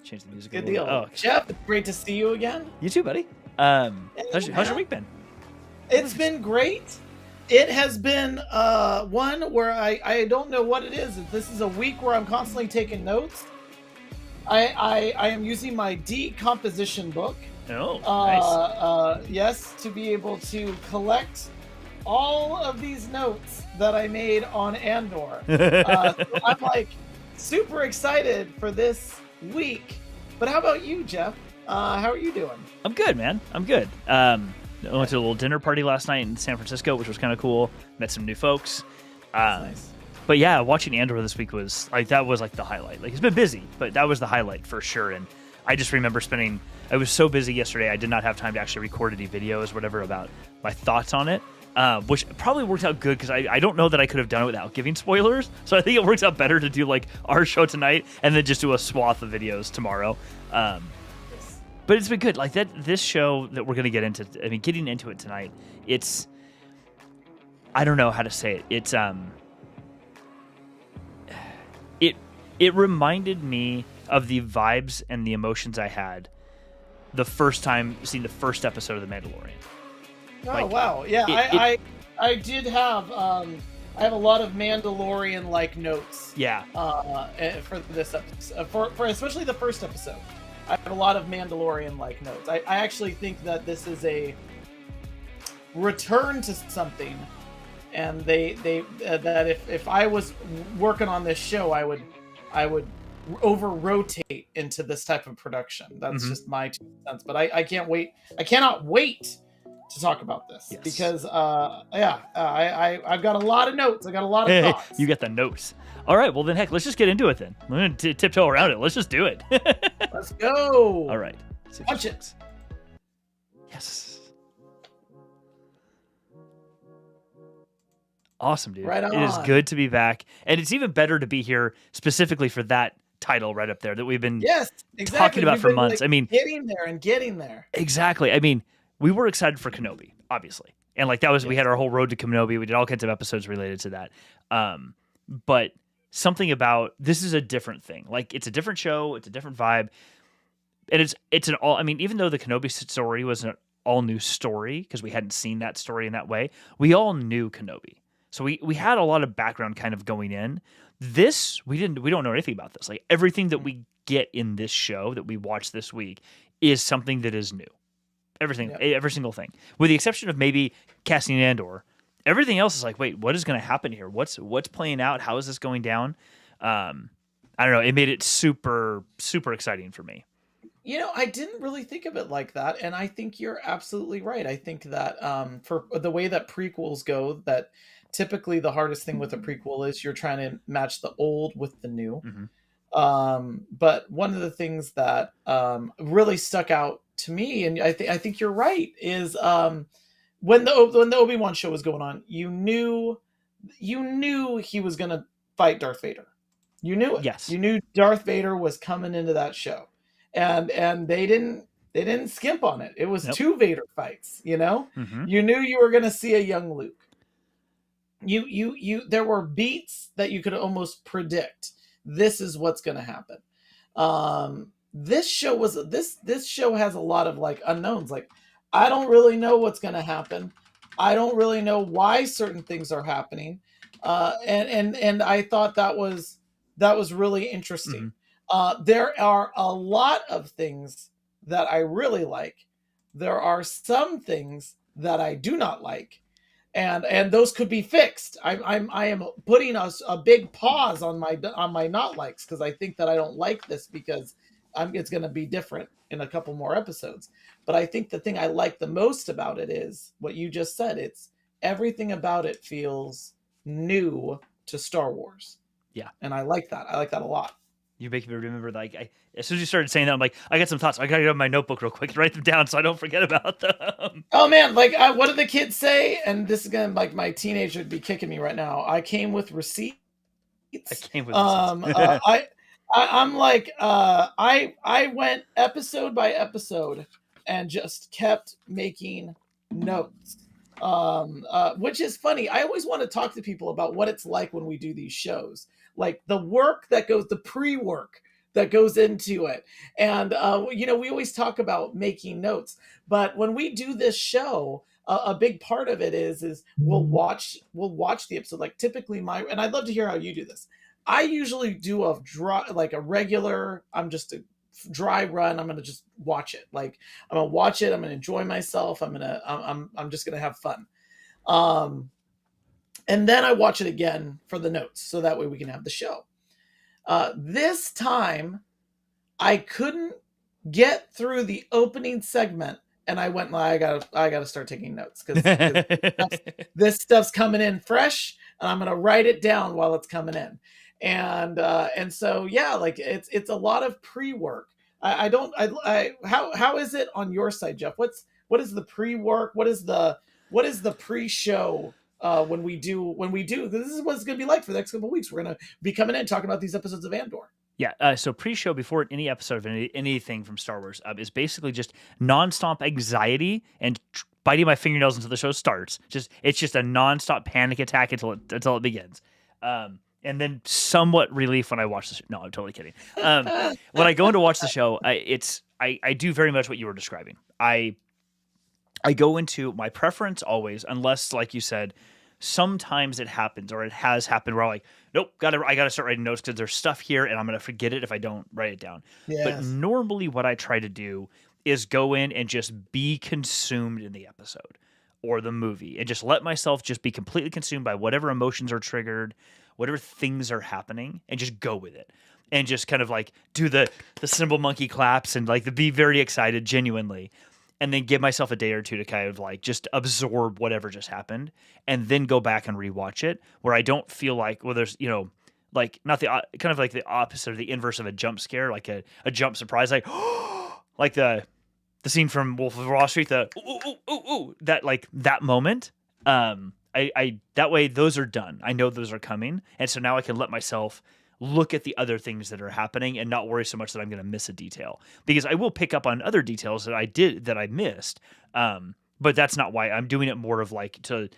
Change the music. Good a little deal. bit. Oh, Jeff, it's great to see you again. You too, buddy. How's your week been? It's been great. It has been one where I don't know what it is. This is a week where I'm constantly taking notes. I am using my decomposition book. Oh, nice. Yes, to be able to collect all of these notes that I made on Andor. So I'm like super excited for this week. But how about you, Jeff? How are you doing? I'm good, man. I'm good. I went to a little dinner party last night in San Francisco, which was kind of cool. Met some new folks. Nice. But yeah, watching Andor this week was like the highlight. Like, it's been busy, but that was the highlight for sure. And I just remember I was so busy yesterday, I did not have time to actually record any videos, whatever, about my thoughts on it. Which probably worked out good because I don't know that I could have done it without giving spoilers. So I think it works out better to do like our show tonight and then just do a swath of videos tomorrow. But it's been good. Like this show that we're going to get into, I mean, getting into it tonight, I don't know how to say it. It reminded me of the vibes and the emotions I had the first time seeing the first episode of The Mandalorian. Oh, wow. Yeah, I did have I have a lot of Mandalorian-like notes. Yeah. For this episode, for especially the first episode. I have a lot of Mandalorian-like notes. I actually think that this is a return to something, and they that if I was working on this show, I would over-rotate into this type of production. That's just my 2 cents. But I can't wait. I cannot wait to talk about this because I've got a lot of notes. I got a lot of thoughts. You get the notes. All right, well then, heck, let's just get into it then. I'm going to tiptoe around it. Let's just do it. Let's go. All right. Punch it. Yes. Awesome, dude. Right on. It is good to be back. And it's even better to be here specifically for that title right up there that we've been talking about for months. Like, I mean, getting there. Exactly. I mean, we were excited for Kenobi, obviously. And like that was, we had our whole road to Kenobi. We did all kinds of episodes related to that. But something about this is a different thing. Like, it's a different show. It's a different vibe. And it's an all, I mean, even though the Kenobi story was an all new story, because we hadn't seen that story in that way, we all knew Kenobi. So we had a lot of background kind of going in. This, we don't know anything about this. Like, everything that we get in this show that we watch this week is something that is new. Everything, every single thing, with the exception of maybe Cassian Andor. Everything else is like, wait, what is going to happen here? What's playing out? How is this going down? I don't know. It made it super, super exciting for me. You know, I didn't really think of it like that, and I think you're absolutely right. I think that for the way that prequels go, that typically the hardest thing with a prequel is you're trying to match the old with the new. Mm-hmm. But one of the things that really stuck out to me, and I think you're right, is when the Obi-Wan show was going on, you knew he was going to fight Darth Vader. You knew it. Yes. You knew Darth Vader was coming into that show. And they didn't skimp on it. It was 2 Vader fights, you know? Mm-hmm. You knew you were going to see a young Luke. There were beats that you could almost predict. This is what's going to happen. This show has a lot of like unknowns. Like, I don't really know what's going to happen. I don't really know why certain things are happening. And I thought that was really interesting. Mm-hmm. There are a lot of things that I really like. There are some things that I do not like, and those could be fixed. I am putting a big pause on my not likes, because I think that I don't like this because it's going to be different in a couple more episodes. But I think the thing I like the most about it is what you just said. It's everything about it feels new to Star Wars. Yeah, and I like that. I like that a lot. You make me remember, like, as soon as you started saying that, I'm like, I got some thoughts. I got to get on my notebook real quick and write them down so I don't forget about them. Oh, man. Like, what did the kids say? And this is going to, like, my teenager would be kicking me right now. I came with receipts. I'm like, I went episode by episode and just kept making notes. Which is funny. I always want to talk to people about what it's like when we do these shows. Like the work that goes, the pre-work that goes into it. And we always talk about making notes, but when we do this show, a big part of it is we'll watch the episode. Like typically and I'd love to hear how you do this. I usually do a draw, like a regular. I'm just a dry run. I'm gonna just watch it. Like I'm gonna watch it. I'm gonna enjoy myself. I'm just gonna have fun. Um, and then I watch it again for the notes, so that way we can have the show. This time, I couldn't get through the opening segment, and I went, I gotta start taking notes because this stuff's coming in fresh, and I'm gonna write it down while it's coming in. And so yeah, like it's a lot of pre-work. I don't I how is it on your side, Jeff? What is the pre-work? What is the pre-show when we do this is what it's going to be like for the next couple of weeks. We're going to be coming in talking about these episodes of Andor. Yeah, so pre-show before any episode of anything from Star Wars is basically just nonstop anxiety and biting my fingernails until the show starts. It's just a nonstop panic attack until it begins. And then somewhat relief when I watch the show. No, I'm totally kidding. When I go in to watch the show, I do very much what you were describing. I go into my preference always, unless, like you said, sometimes it happens or it has happened where I'm like, nope, I gotta start writing notes because there's stuff here and I'm gonna forget it if I don't write it down. Yes. But normally what I try to do is go in and just be consumed in the episode or the movie and just let myself just be completely consumed by whatever emotions are triggered, whatever things are happening, and just go with it. And just kind of like do the cymbal monkey claps and like be very excited genuinely. And then give myself a day or two to kind of like just absorb whatever just happened, and then go back and rewatch it where I don't feel like, well, there's, like not the kind of like the opposite or the inverse of a jump scare, like a jump surprise, like, like the scene from Wolf of Wall Street, the ooh, ooh, ooh, ooh, that like that moment. I that way those are done. I know those are coming. And so now I can let myself look at the other things that are happening and not worry so much that I'm going to miss a detail, because I will pick up on other details that I missed. But that's not why I'm doing it. More of like to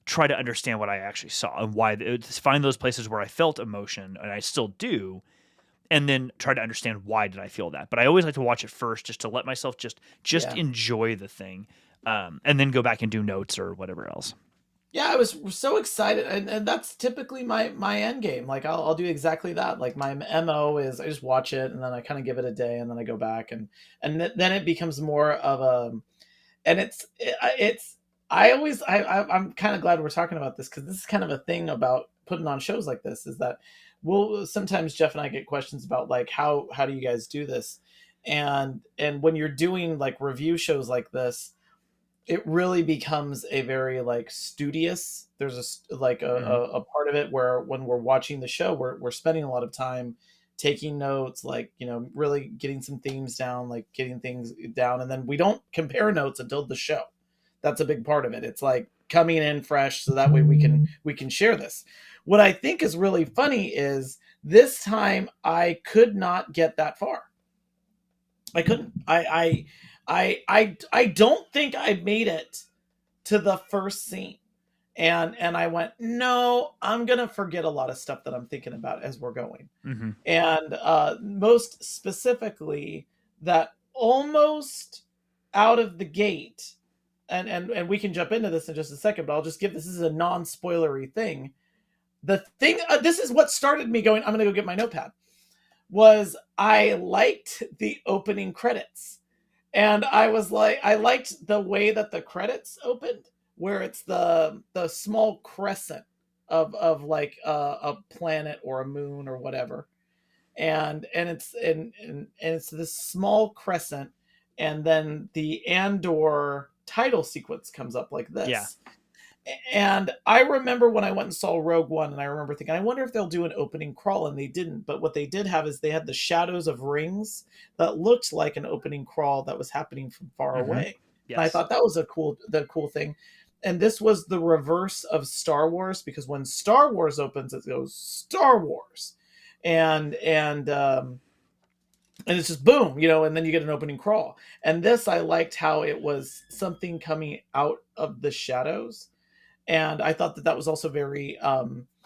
try to understand what I actually saw and why, find those places where I felt emotion, and I still do. And then try to understand why did I feel that. But I always like to watch it first just to let myself just enjoy the thing. And then go back and do notes or whatever else. Yeah, I was so excited, and that's typically my end game. Like I'll do exactly that. Like my MO is I just watch it, and then I kind of give it a day, and then I go back, and then it becomes more of a, and I'm kind of glad we're talking about this, because this is kind of a thing about putting on shows like this, is that sometimes Jeff and I get questions about like how do you guys do this, and when you're doing like review shows like this, it really becomes a very like studious. There's a part of it where when we're watching the show, we're spending a lot of time taking notes, like, really getting some themes down, like getting things down, and then we don't compare notes until the show. That's a big part of it. It's like coming in fresh, so that way we can share this. What I think is really funny is this time I could not get that far. I couldn't. I don't think I made it to the first scene. And I went, no, I'm going to forget a lot of stuff that I'm thinking about as we're going. Mm-hmm. And most specifically, that almost out of the gate, and we can jump into this in just a second, but I'll just this is a non-spoilery thing. The thing, this is what started me going, I'm going to go get my notepad, was I liked the opening credits. And I was like, I liked the way that the credits opened, where it's the small crescent of like a planet or a moon or whatever, and it's this small crescent, and then the Andor title sequence comes up like this. Yeah. And I remember when I went and saw Rogue One, and I remember thinking, I wonder if they'll do an opening crawl, and they didn't. But what they did have is they had the shadows of rings that looked like an opening crawl that was happening from far away. Yes. And I thought that was the cool thing. And this was the reverse of Star Wars, because when Star Wars opens, it goes Star Wars, and it's just boom, and then you get an opening crawl. And this, I liked how it was something coming out of the shadows. And I thought that was also very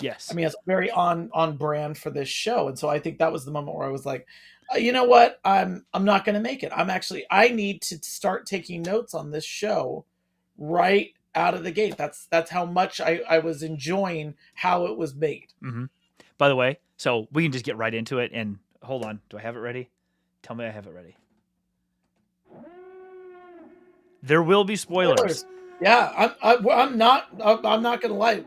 Yes. I mean, it's very on brand for this show. And so I think that was the moment where I was like, you know what? I'm not going to make it. I need to start taking notes on this show right out of the gate. That's how much I was enjoying how it was made. Mm-hmm. By the way, so we can just get right into it. And hold on, do I have it ready? Tell me I have it ready. There will be spoilers. Yeah, I'm not gonna lie.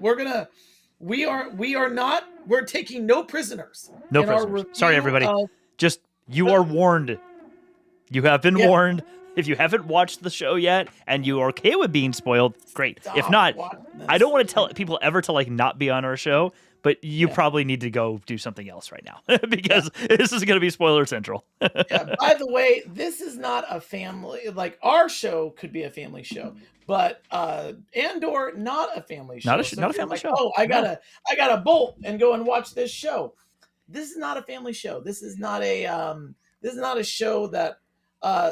We are not. We're taking no prisoners No in our prisoners. Sorry, review everybody. of Just you are warned. You have been Yeah. warned. If you haven't watched the show yet and you are okay with being spoiled, great. If not, I don't want to tell people ever to like not be on our show, but you probably need to go do something else right now because this is going to be spoiler central. Yeah. By the way, this is not a family. Like our show could be a family show, but Andor not a family show. Not a So not a you're family like, show. oh, I gotta bolt and go and watch this show. This is not a family show. This is not a show that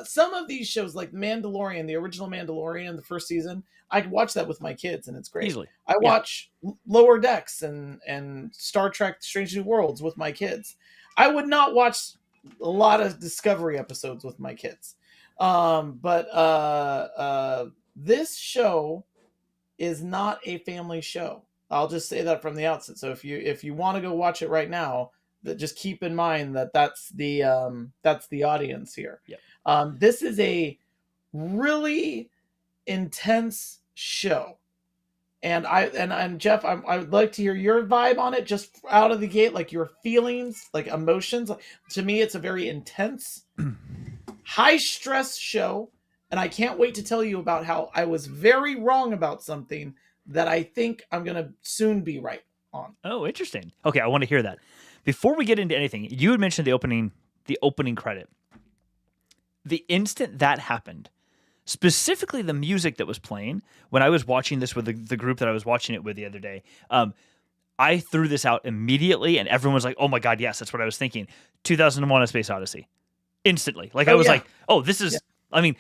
some of these shows like Mandalorian, the original Mandalorian, the first season, I could watch that with my kids and it's great. Easily. I watch Lower Decks and Star Trek Strange New Worlds with my kids. I would not watch a lot of Discovery episodes with my kids. But this show is not a family show. I'll just say that from the outset. So if you want to go watch it right now, that just keep in mind that that's the audience here. Yep. This is a really intense show, and Jeff, I would like to hear your vibe on it, just out of the gate, like your feelings, like emotions. To me, it's a very intense, high stress show, and I can't wait to tell you about how I was very wrong about something that I think I'm gonna soon be right on. Oh, interesting. Okay, I want to hear that. Before we get into anything, you had mentioned the opening credit. The instant that happened, specifically the music that was playing when I was watching this with the group that I was watching it with the other day, I threw this out immediately, and everyone was like, "Oh my god, yes, that's what I was thinking." 2001: A Space Odyssey, instantly. Like I was like, "Oh, this is." Yeah. I mean,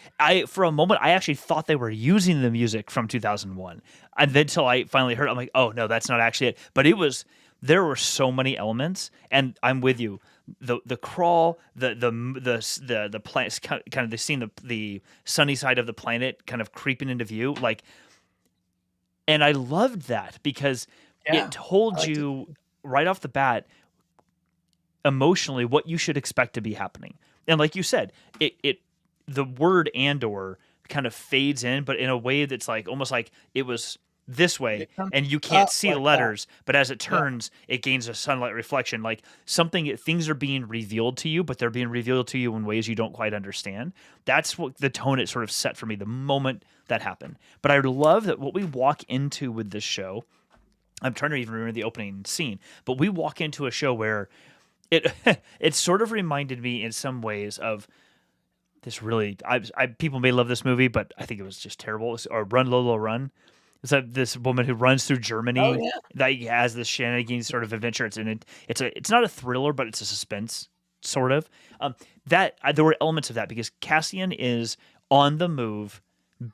for a moment I actually thought they were using the music from 2001, and then until I finally heard it, I'm like, "Oh no, that's not actually it." But it was. There were so many elements, and I'm with you. The crawl, the planet, kind of seeing the sunny side of the planet kind of creeping into view, like, and I loved that because it told you right off the bat emotionally what you should expect to be happening, and like you said, the word Andor kind of fades in, but in a way that's like almost like it was this way, and you can't see the letters, but as it turns, it gains a sunlight reflection. Like things are being revealed to you, but they're being revealed to you in ways you don't quite understand. That's what the tone it sort of set for me the moment that happened. But I love that what we walk into with this show. I'm trying to even remember the opening scene, but we walk into a show where it sort of reminded me in some ways of this really. People may love this movie, but I think it was just terrible. Or Run Lola Run. It's this woman who runs through Germany that has this shenanigans sort of adventure. It's not a thriller, but it's a suspense sort of. There were elements of that because Cassian is on the move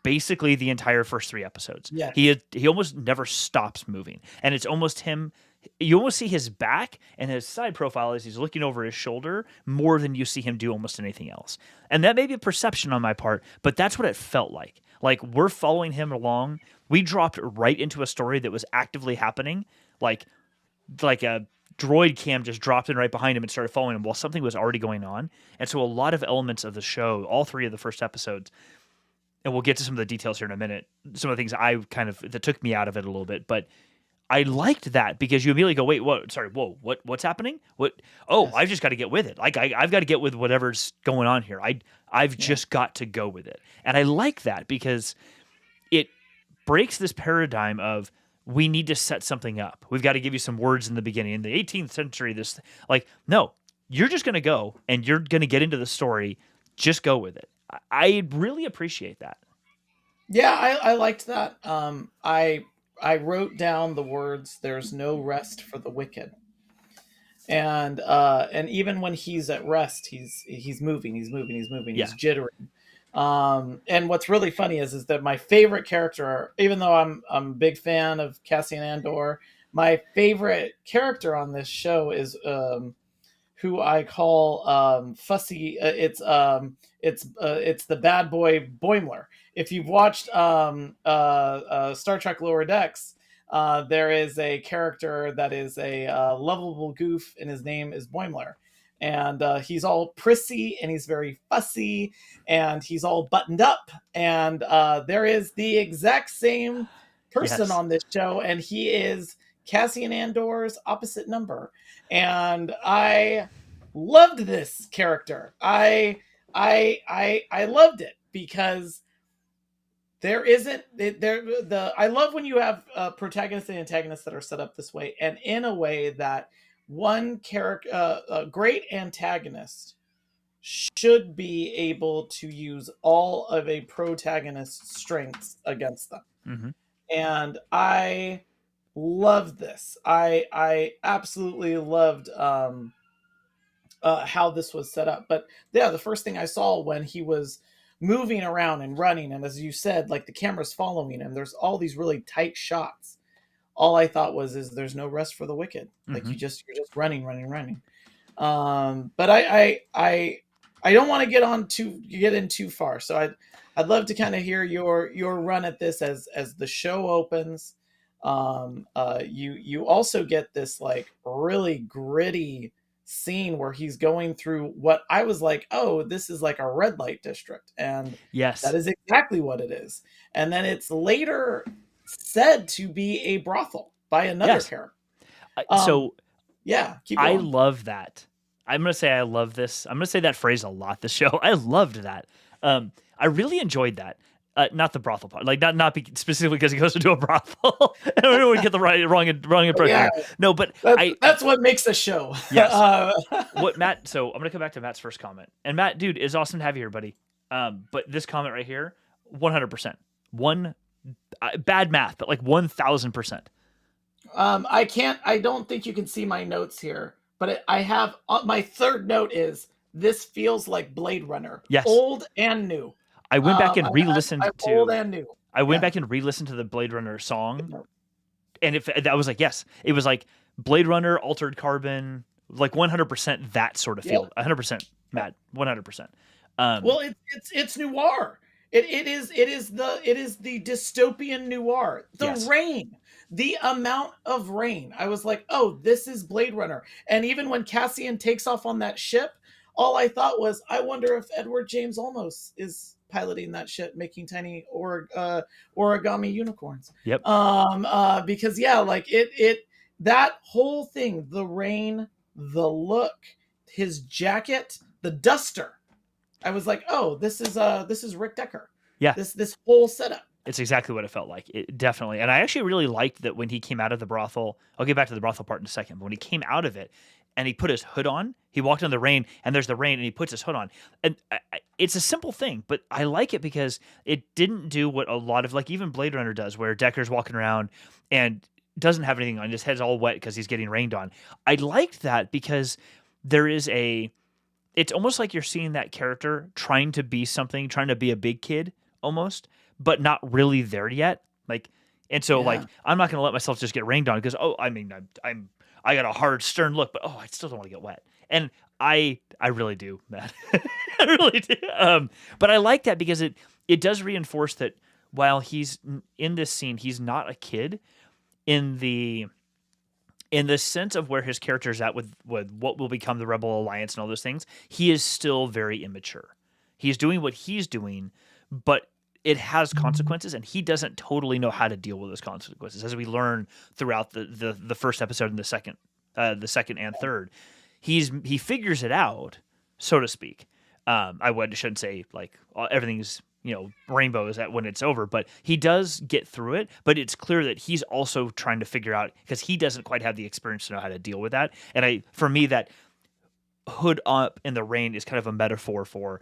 basically the entire first 3 episodes. Yeah. He almost never stops moving, and it's almost him. You almost see his back and his side profile as he's looking over his shoulder more than you see him do almost anything else. And that may be a perception on my part, but that's what it felt like. Like we're following him along. We dropped right into a story that was actively happening. Like a droid cam just dropped in right behind him and started following him while something was already going on. And so a lot of elements of the show, all 3 of the first episodes, and we'll get to some of the details here in a minute, some of the things that took me out of it a little bit, but I liked that because you immediately go, wait, what? Sorry, whoa, what's happening? What? Oh, I've just got to get with it. Like I've got to get with whatever's going on here. I've just got to go with it, and I like that because it breaks this paradigm of we need to set something up. We've got to give you some words in the beginning. In the 18th century, no, you're just going to go and you're going to get into the story. Just go with it. I really appreciate that. Yeah, I liked that. I wrote down the words, "There's no rest for the wicked," and even when he's at rest, he's moving, he's jittering. And what's really funny is that my favorite character, even though I'm a big fan of Cassian Andor, my favorite character on this show is who I call Fussy. It's the bad boy Boimler. If you've watched Star Trek Lower Decks, there is a character that is a lovable goof, and his name is Boimler. And he's all prissy, and he's very fussy, and he's all buttoned up. And there is the exact same person on this show, and he is Cassian Andor's opposite number. And I loved this character. I loved it because there isn't I love when you have protagonists and antagonists that are set up this way, and in a way that one character, a great antagonist, should be able to use all of a protagonist's strengths against them. Mm-hmm. And I loved this. I absolutely loved how this was set up. But yeah, the first thing I saw when he was moving around and running, and as you said, like the camera's following him, there's all these really tight shots. All I thought is there's no rest for the wicked. Like you're just running. But I don't want to get in too far. So I'd love to kind of hear your run at this as the show opens. You also get this like really gritty scene where he's going through what I was like, oh, this is like a red light district, and yes, that is exactly what it is. And then it's later said to be a brothel by another character. So yeah, keep going. I love that. I'm gonna say I love this. I'm gonna say that phrase a lot. The show, I loved that. I really enjoyed that. Not the brothel part, like not specifically because he goes into a brothel. I don't want to get the wrong impression. Yeah. No, but that's what makes a show. Yes. What Matt? So I'm gonna come back to Matt's first comment. And Matt, dude, it's awesome to have you here, buddy. But this comment right here, 100%, bad math, but like 1,000%. I don't think you can see my notes here, but I have my third note is this feels like Blade Runner. Yes. Old and new. I went back and re-listened to old and new. I went back and re-listened to the Blade Runner song, and I was like, yes, it was like Blade Runner, Altered Carbon, like 100% that sort of feel. 100%, Matt, 100%. Well, it's noir. It is the dystopian noir. The rain, the amount of rain. I was like, oh, this is Blade Runner. And even when Cassian takes off on that ship, all I thought was, I wonder if Edward James Olmos is piloting that ship, making tiny origami unicorns. Yep. Because like that whole thing, the rain, the look, his jacket, the duster. I was like, oh, this is Rick Decker. Yeah. This whole setup. It's exactly what it felt like. It definitely. And I actually really liked that when he came out of the brothel. I'll get back to the brothel part in a second. But when he came out of it and he put his hood on, he walked in the rain and there's the rain and he puts his hood on. And it's a simple thing, but I like it because it didn't do what a lot of, like even Blade Runner does, where Decker's walking around and doesn't have anything on. His head's all wet because he's getting rained on. I liked that because there is it's almost like you're seeing that character trying to be something, trying to be a big kid almost, but not really there yet. Like, and so like, I'm not going to let myself just get rained on because, I got a hard, stern look, but I still don't want to get wet. And I really do, Matt. I really do. But I like that because it does reinforce that while he's in this scene, he's not a kid in the sense of where his character is at with what will become the Rebel Alliance and all those things. He is still very immature. He's doing what he's doing, but it has consequences, and he doesn't totally know how to deal with those consequences, as we learn throughout the first episode and the second and third. He figures it out, so to speak. Shouldn't say like everything's rainbows when it's over, but he does get through it. But it's clear that he's also trying to figure out, because he doesn't quite have the experience to know how to deal with that. And for me, that hood up in the rain is kind of a metaphor for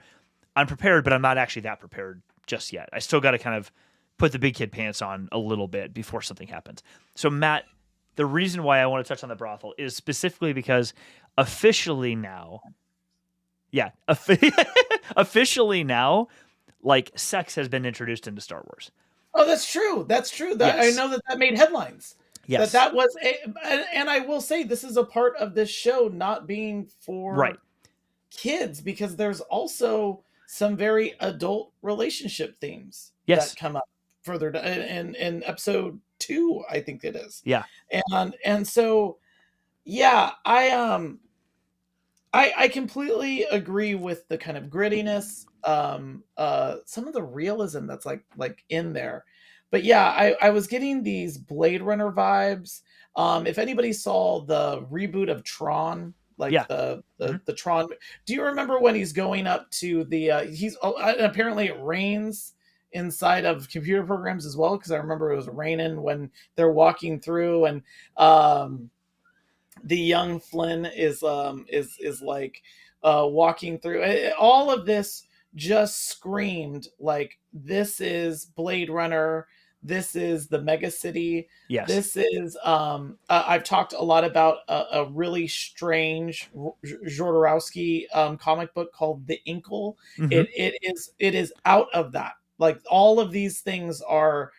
I'm prepared, but I'm not actually that prepared just yet. I still got to kind of put the big kid pants on a little bit before something happens. So Matt, the reason why I want to touch on the brothel is specifically because officially now, like sex has been introduced into Star Wars. Oh, that's true. That's true. I know that made headlines. Yes. That was and I will say this is a part of this show not being Right. for kids, because there's also some very adult relationship themes that Yes. come up further in episode 2, I think it is. Yeah. And so yeah, I completely agree with the kind of grittiness, some of the realism that's like in there. But yeah, I was getting these Blade Runner vibes. If anybody saw the reboot of Tron, like Yeah. Hmm. the Tron, do you remember when he's going up to the he's and apparently it rains inside of computer programs as well, because I remember it was raining when they're walking through, and the young Flynn is like walking through. All of this just screamed like, this is Blade Runner. This is the mega city. Yes. This is I've talked a lot about a really strange Jodorowsky comic book called The Inkle. Hmm. It is out of that. Like, all of these things are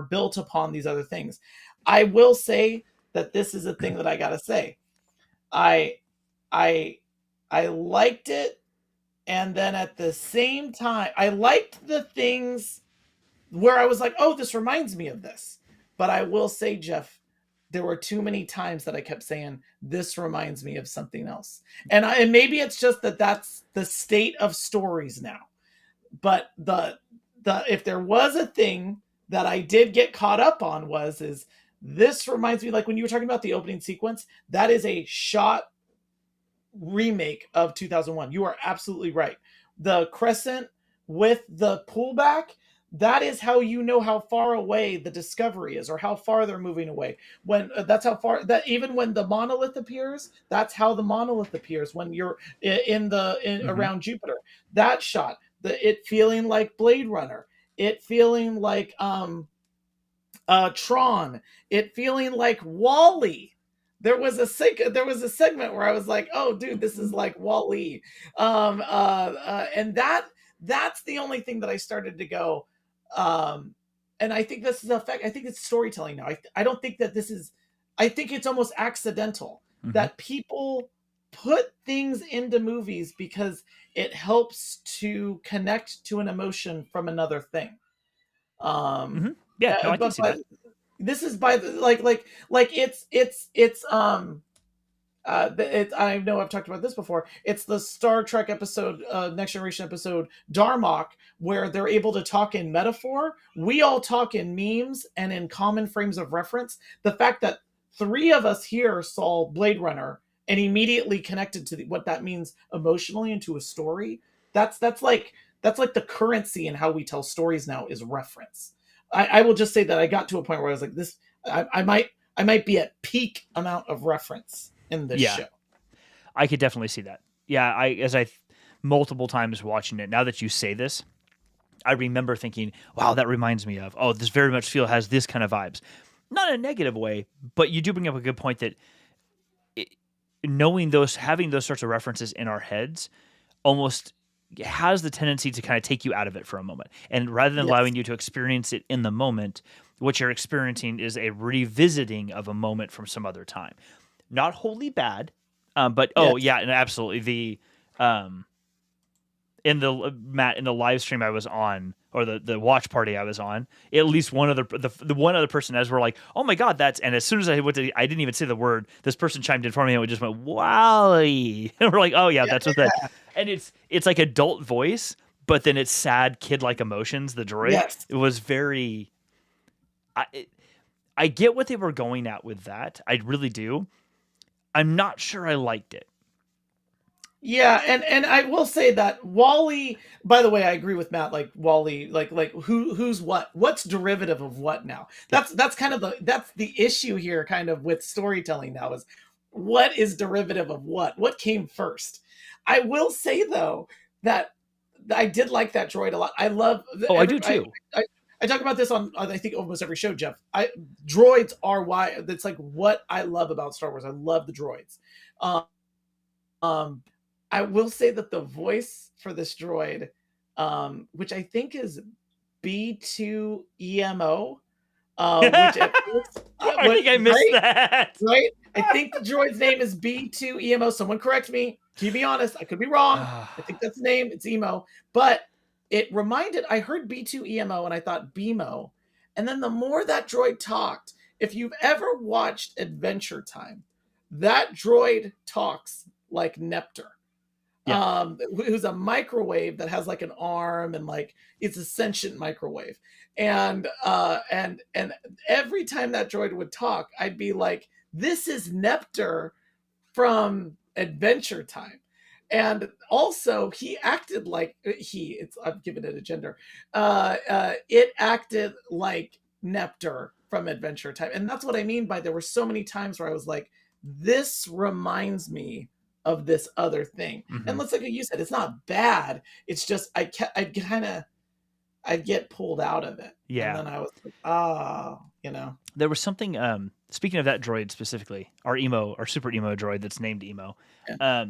built upon these other things. I will say that this is a thing that I gotta say. I I I liked it, and then at the same time, I liked the things where I was like, "Oh, this reminds me of this." But I will say, Jeff, there were too many times that I kept saying, "This reminds me of something else," and maybe it's just that that's the state of stories now. But the if there was a thing that I did get caught up on, was is this reminds me, like when you were talking about the opening sequence, that is a shot remake of 2001. You are absolutely right. The crescent with the pullback, that is how you know how far away the discovery is, or how far they're moving away. When that's how far, that even when the monolith appears, that's how the monolith appears when you're Hmm. around Jupiter. That shot, it feeling like Blade Runner, it feeling like Tron, it feeling like Wally. There was a segment where I was like, "Oh, dude, this is like Wally," and that's the only thing that I started to go. Um, and I think this is a fact. I think it's storytelling now. I don't think that this is. I think it's almost accidental Hmm. that people put things into movies because it helps to connect to an emotion from another thing. Um, Hmm. Yeah. No, I can see but that. this is by the it's I know I've talked about this before. It's the Star Trek episode, Next Generation episode Darmok, where they're able to talk in metaphor. We all talk in memes and in common frames of reference. The fact that three of us here saw Blade Runner and immediately connected to what that means emotionally into a story. That's like the currency in how we tell stories now, is reference. I will just say that I got to a point where I was like, this. I might be at peak amount of reference in this Yeah. show. I could definitely see that. Yeah. I multiple times watching it. Now that you say this, I remember thinking, wow, that reminds me of, oh, this very much has this kind of vibes. Not in a negative way, but you do bring up a good point that it, having those sorts of references in our heads almost has the tendency to kind of take you out of it for a moment. And rather than Yes. allowing you to experience it in the moment, what you're experiencing is a revisiting of a moment from some other time. Not wholly bad, but oh Yes. yeah, and absolutely um, in the live stream I was on, or the watch party I was on, at least one other the one other person, as we're like, oh my god, that's, and as soon as I didn't even say the word, this person chimed in for me and we just went Wally, and we're like, oh yeah, Yeah. that's what that, and it's like adult voice, but then it's sad kid like emotions. The droid, Yes. it was very, I I get what they were going at with that. I really do. I'm not sure I liked it. Yeah, and I will say that Wally. By the way, I agree with Matt. Like Wally, like who's what's derivative of what now? Yeah. That's kind of that's the issue here, kind of with storytelling now, is what is derivative of what? What came first? I will say though that I did like that droid a lot. I love Oh, I do too. I, I talk about this on I think almost every show, Jeff. I Droids are why that's like what I love about Star Wars. I love the droids. Um, um, I will say that the voice for this droid, which I think is B2EMO, which at first I think I missed right? that. Right? I think the droid's name is B2EMO. Someone correct me. To be honest, I could be wrong. I think that's the name. It's emo. But it reminded, I heard B2EMO and I thought BMO. And then the more that droid talked, if you've ever watched Adventure Time, that droid talks like Nepter. Yeah. Who's a microwave that has like an arm and like it's a sentient microwave. And every time that droid would talk, I'd be like, this is Nepter from Adventure Time. And also he acted like I've given it a gender. It acted like Nepter from Adventure Time. And that's what I mean by there were so many times where I was like, this reminds me of this other thing. Mm-hmm. And let's like you said, it's not bad. It's just I'd get pulled out of it. Yeah. And then I was like, There was something, speaking of that droid specifically, our super emo droid that's named emo. Yeah.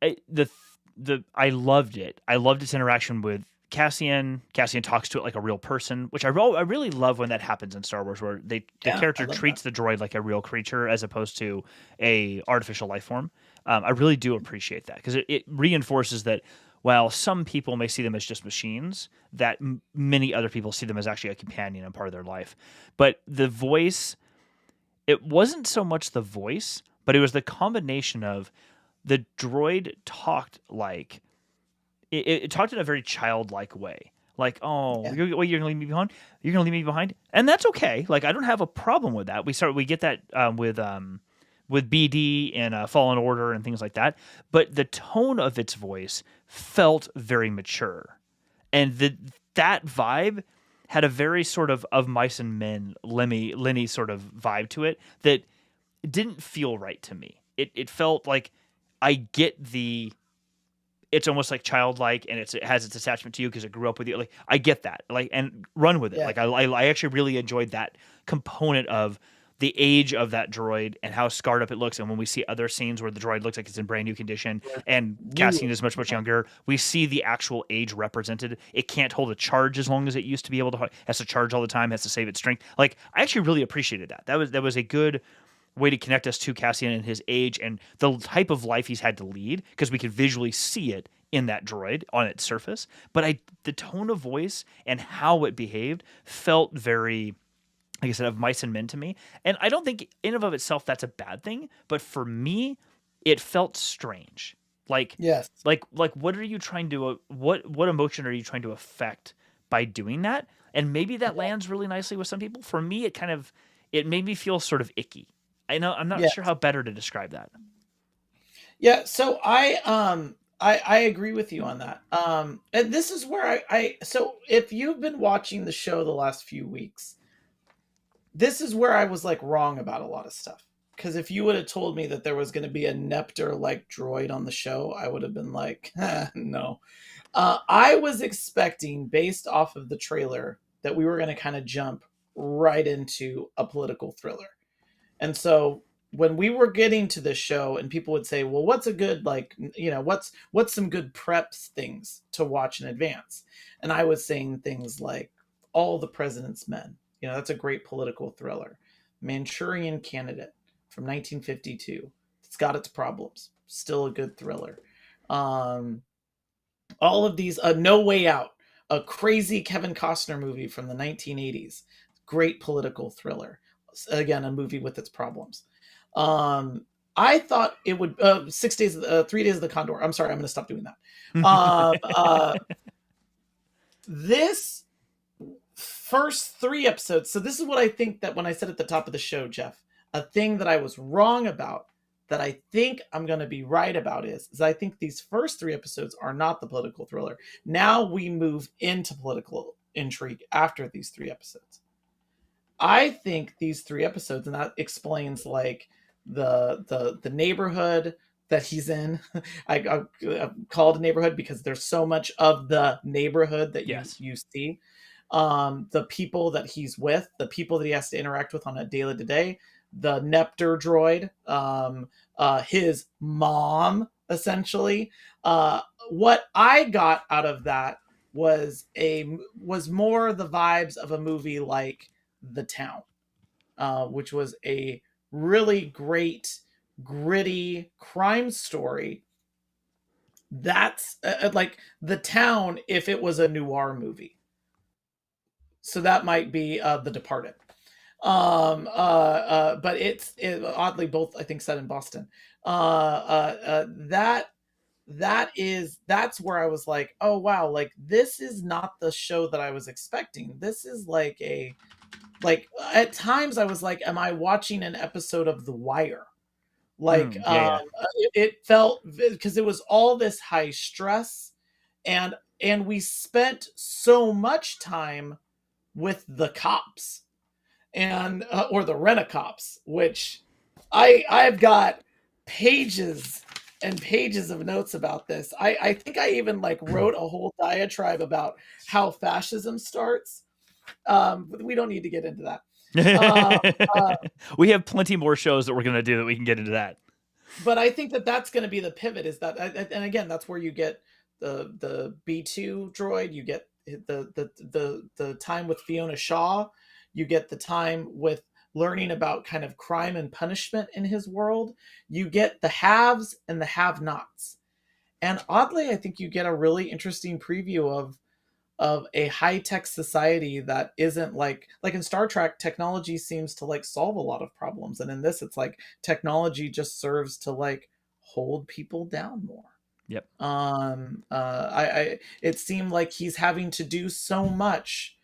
I loved it. I loved its interaction with Cassian. Cassian talks to it like a real person, which I really love when that happens in Star Wars, where the character treats the droid like a real creature as opposed to a artificial life form. I really do appreciate that because it reinforces that while some people may see them as just machines, that many other people see them as actually a companion and part of their life. But the voice, it wasn't so much the voice, but it was the combination of the droid talked like it talked in a very childlike way. Like, you're gonna leave me behind. You're gonna leave me behind, and that's okay. Like, I don't have a problem with that. We get that with BD and Fallen Order and things like that. But the tone of its voice felt very mature, and that vibe had a very sort of Mice and Men, Lenny sort of vibe to it that didn't feel right to me. It felt like I get it's almost like childlike and it has its attachment to you because it grew up with you. Like, I get that. Like, and run with it. Yeah. Like, I actually really enjoyed that component of the age of that droid and how scarred up it looks. And when we see other scenes where the droid looks like it's in brand new condition and Cassian is much, much younger, we see the actual age represented. It can't hold a charge as long as it used to be able to. Has to charge all the time, has to save its strength. Like, I actually really appreciated that. That was a good way to connect us to Cassian and his age and the type of life he's had to lead, because we could visually see it in that droid on its surface. But the tone of voice and how it behaved felt very, like I said, of Mice and Men to me. And I don't think in and of itself that's a bad thing, but for me, it felt strange. Like, yes. Like what are you trying to what emotion are you trying to affect by doing that? And maybe that lands really nicely with some people. For me, it made me feel sort of icky. I'm not sure how better to describe that. Yeah, so I agree with you on that. And this is where so if you've been watching the show the last few weeks, this is where I was like wrong about a lot of stuff. Because if you would have told me that there was going to be a Nepter-like droid on the show, I would have been like, no. I was expecting, based off of the trailer, that we were going to kind of jump right into a political thriller. And so when we were getting to this show and people would say, well, what's a good, what's some good preps things to watch in advance? And I was saying things like All the President's Men. That's a great political thriller. Manchurian Candidate from 1952. It's got its problems. Still a good thriller. All of these, No Way Out, a crazy Kevin Costner movie from the 1980s. Great political thriller. Again, a movie with its problems. I thought it would 3 Days of the Condor. I'm sorry, I'm going to stop doing that. This first 3 episodes. So this is what I think that when I said at the top of the show, Jeff, a thing that I was wrong about that I think I'm going to be right about is I think these first 3 episodes are not the political thriller. Now we move into political intrigue after these 3 episodes. I think these 3 episodes, and that explains like the neighborhood that he's in. I call it a neighborhood because there's so much of the neighborhood that you see. The people that he's with, the people that he has to interact with on a daily to day, the Nepter droid, his mom, essentially. What I got out of that was more the vibes of a movie like The Town. which was a really great, gritty crime story. That's like The Town if it was a noir movie. So that might be The Departed. But oddly both I think set in Boston. That's where I was like, oh wow, like this is not the show that I was expecting. This is like at times I was like, am I watching an episode of The Wire? Like Yeah. it felt, because it was all this high stress, and we spent so much time with the cops and or the rent-a-cops, which I've got pages and pages of notes about this. I think I even like wrote a whole diatribe about how fascism starts. But we don't need to get into that. We have plenty more shows that we're going to do that we can get into that. But I think that that's going to be the pivot, is that, and again, that's where you get the B2 droid, you get the time with Fiona Shaw, you get the time with learning about kind of crime and punishment in his world, you get the haves and the have-nots. And oddly, I think you get a really interesting preview of a high-tech society that isn't like in Star Trek, technology seems to like solve a lot of problems, and in this it's like technology just serves to like hold people down more. Yep. I it seemed like he's having to do so much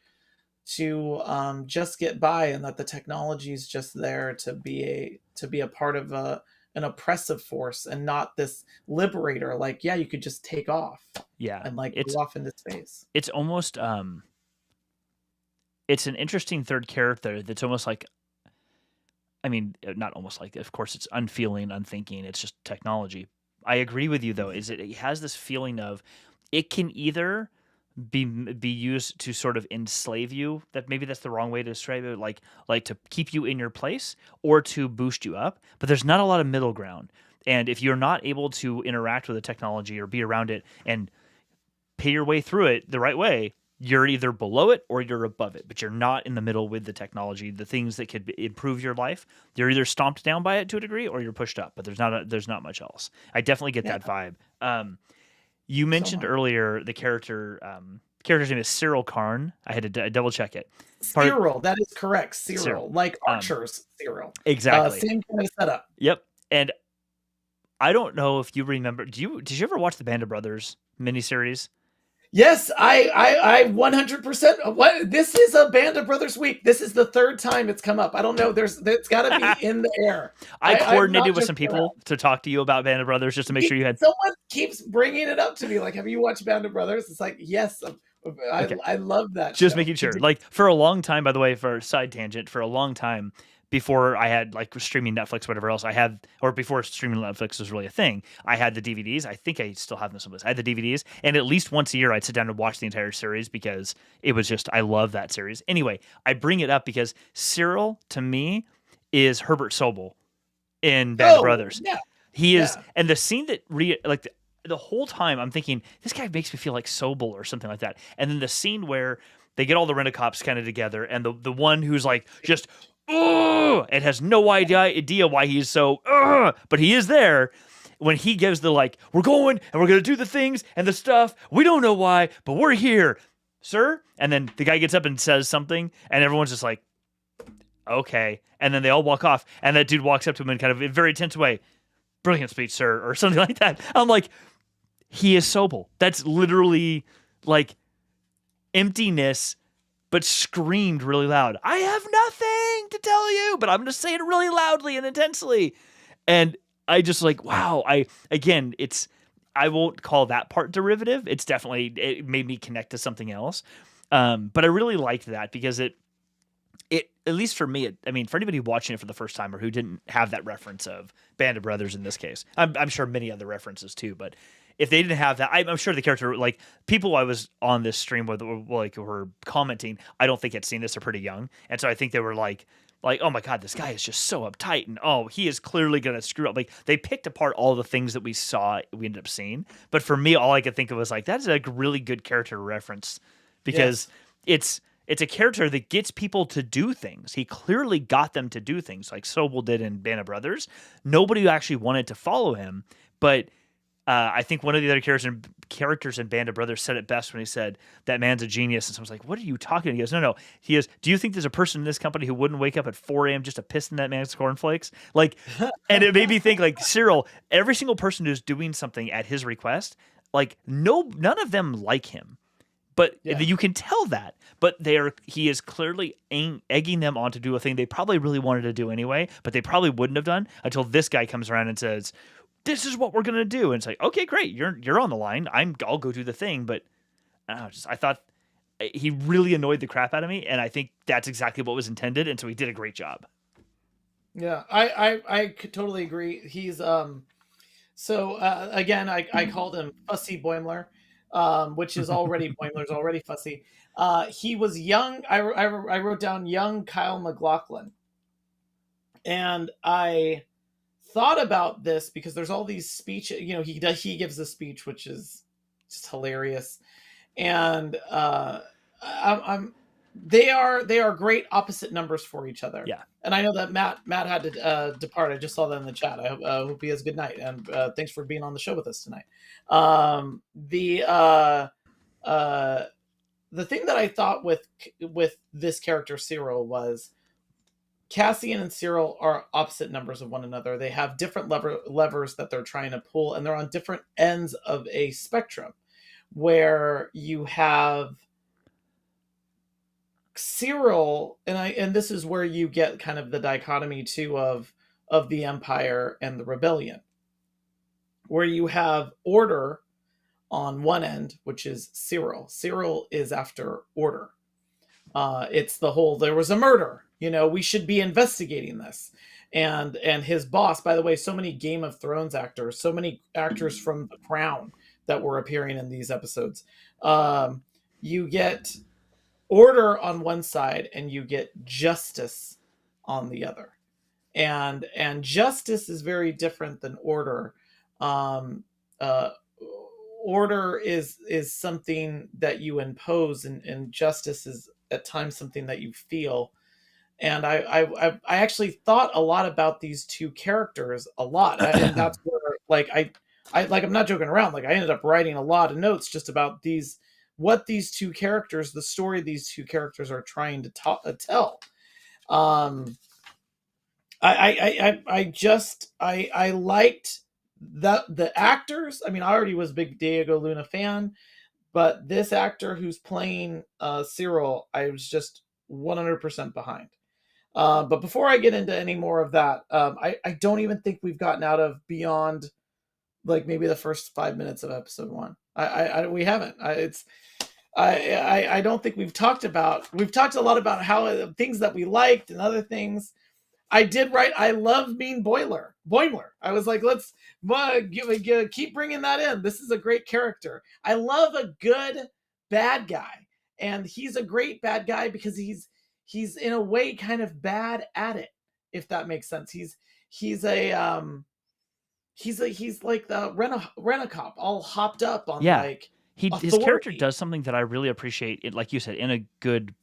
to just get by, and that the technology is just there to be a part of an oppressive force, and not this liberator. Like, yeah, you could just take off, Yeah, and like it's go off into space. it's almost it's an interesting third character that's almost like, I mean, not almost like, of course it's unfeeling, unthinking, it's just technology. I agree with you though, is it has this feeling of it can either be used to sort of enslave you, that maybe that's the wrong way to describe it, like to keep you in your place, or to boost you up, but there's not a lot of middle ground. And if you're not able to interact with the technology or be around it and pay your way through it the right way, you're either below it or you're above it, but you're not in the middle with the technology, the things that could improve your life. You're either stomped down by it to a degree or you're pushed up, but there's not much else. I definitely get that vibe. You mentioned earlier the character's name is Cyril Karn. I had to double check it. Cyril, that is correct. Cyril, like Archer's Cyril. Exactly. Same kind of setup. Yep. And I don't know if you remember. Did you ever watch the Band of Brothers miniseries? Yes, I 100%. What, this is a Band of Brothers week. This is the third time it's come up. I don't know. It's got to be in the air. I coordinated with some people to talk to you about Band of Brothers just to make sure you had. Someone keeps bringing it up to me. Like, have you watched Band of Brothers? It's like, yes. I love that. Just making sure. Like, for a long time, by the way, for a side tangent, for a long time, before I had like streaming Netflix, whatever else I had, or before streaming Netflix was really a thing, I had the DVDs. I think I still have them someplace. I had the DVDs, and at least once a year I'd sit down and watch the entire series because it was just, I love that series. Anyway, I bring it up because Cyril, to me, is Herbert Sobel in Band of Brothers. Yeah. He is, and the scene that the whole time I'm thinking, this guy makes me feel like Sobel or something like that. And then the scene where they get all the rent-a-cops kind of together, and the one who's like just and has no idea why he's so but he is there, when he gives the like, we're going and we're going to do the things and the stuff, we don't know why, but we're here, sir. And then the guy gets up and says something, and everyone's just like, okay. And then they all walk off, and that dude walks up to him in kind of a very tense way, brilliant speech, sir, or something like that. I'm like, he is Sobel. That's literally like emptiness, but screamed really loud. I have nothing to tell you, but I'm going to say it really loudly and intensely. And I just like, wow. I won't call that part derivative. It's definitely, it made me connect to something else. But I really liked that because it, at least for me, I mean, for anybody watching it for the first time or who didn't have that reference of Band of Brothers in this case, I'm sure many other references too, but if they didn't have that, I'm sure the character, like people I was on this stream with, were commenting, I don't think had seen this, they're pretty young. And so I think they were like, oh my God, this guy is just so uptight, and oh, he is clearly going to screw up. Like they picked apart all the things that we ended up seeing. But for me, all I could think of was like, that's a really good character reference because it's a character that gets people to do things. He clearly got them to do things like Sobel did in Band of Brothers. Nobody actually wanted to follow him, but I think one of the other characters in Band of Brothers said it best when he said, that man's a genius. And someone's like, what are you talking about? He goes, no. He goes, do you think there's a person in this company who wouldn't wake up at 4 a.m. just to piss in that man's cornflakes? Like, and it made me think, like, Cyril, every single person who's doing something at his request, like, none of them like him. But you can tell that. But he is clearly egging them on to do a thing they probably really wanted to do anyway, but they probably wouldn't have done until this guy comes around and says, this is what we're going to do. And it's like, okay, great. You're on the line. I'll go do the thing. But I thought he really annoyed the crap out of me. And I think that's exactly what was intended. And so he did a great job. Yeah, I could totally agree. He's, again, I called him Fussy Boimler. Which is already Boimler's already fussy. He was young. I wrote down young Kyle MacLachlan, and I thought about this because there's all these speeches. You know, he gives a speech which is just hilarious, and they are great opposite numbers for each other. Yeah. And I know that Matt had to depart. I just saw that in the chat. I hope he has a good night, and thanks for being on the show with us tonight. The thing that I thought with this character Cyril was Cassian and Cyril are opposite numbers of one another. They have different levers that they're trying to pull, and they're on different ends of a spectrum, where you have Cyril, and this is where you get kind of the dichotomy too of the Empire and the Rebellion, where you have order on one end, which is Cyril. Cyril is after order. It's the whole, there was a murder, we should be investigating this. And his boss, by the way, so many Game of Thrones actors, so many actors from The Crown that were appearing in these episodes. You get order on one side and you get justice on the other. And justice is very different than order. Order is something that you impose, and justice is at times something that you feel. And I actually thought a lot about these two characters a lot, and that's where I'm not joking around. Like, I ended up writing a lot of notes just about what these two characters, the story these two characters are trying to tell. I liked the actors. I mean, I already was a big Diego Luna fan, but this actor who's playing Cyril, I was just 100% behind. But before I get into any more of that, I don't even think we've gotten out of beyond like maybe the first 5 minutes of episode 1. We haven't. I don't think we've talked a lot about how things that we liked and other things. I did write, I love Mean Boimler. I was like, let's keep bringing that in. This is a great character. I love a good bad guy. And he's a great bad guy because he's in a way kind of bad at it, if that makes sense. He's like the rent-a-cop, all hopped up on like authority. His character does something that I really appreciate, it, like you said, in a good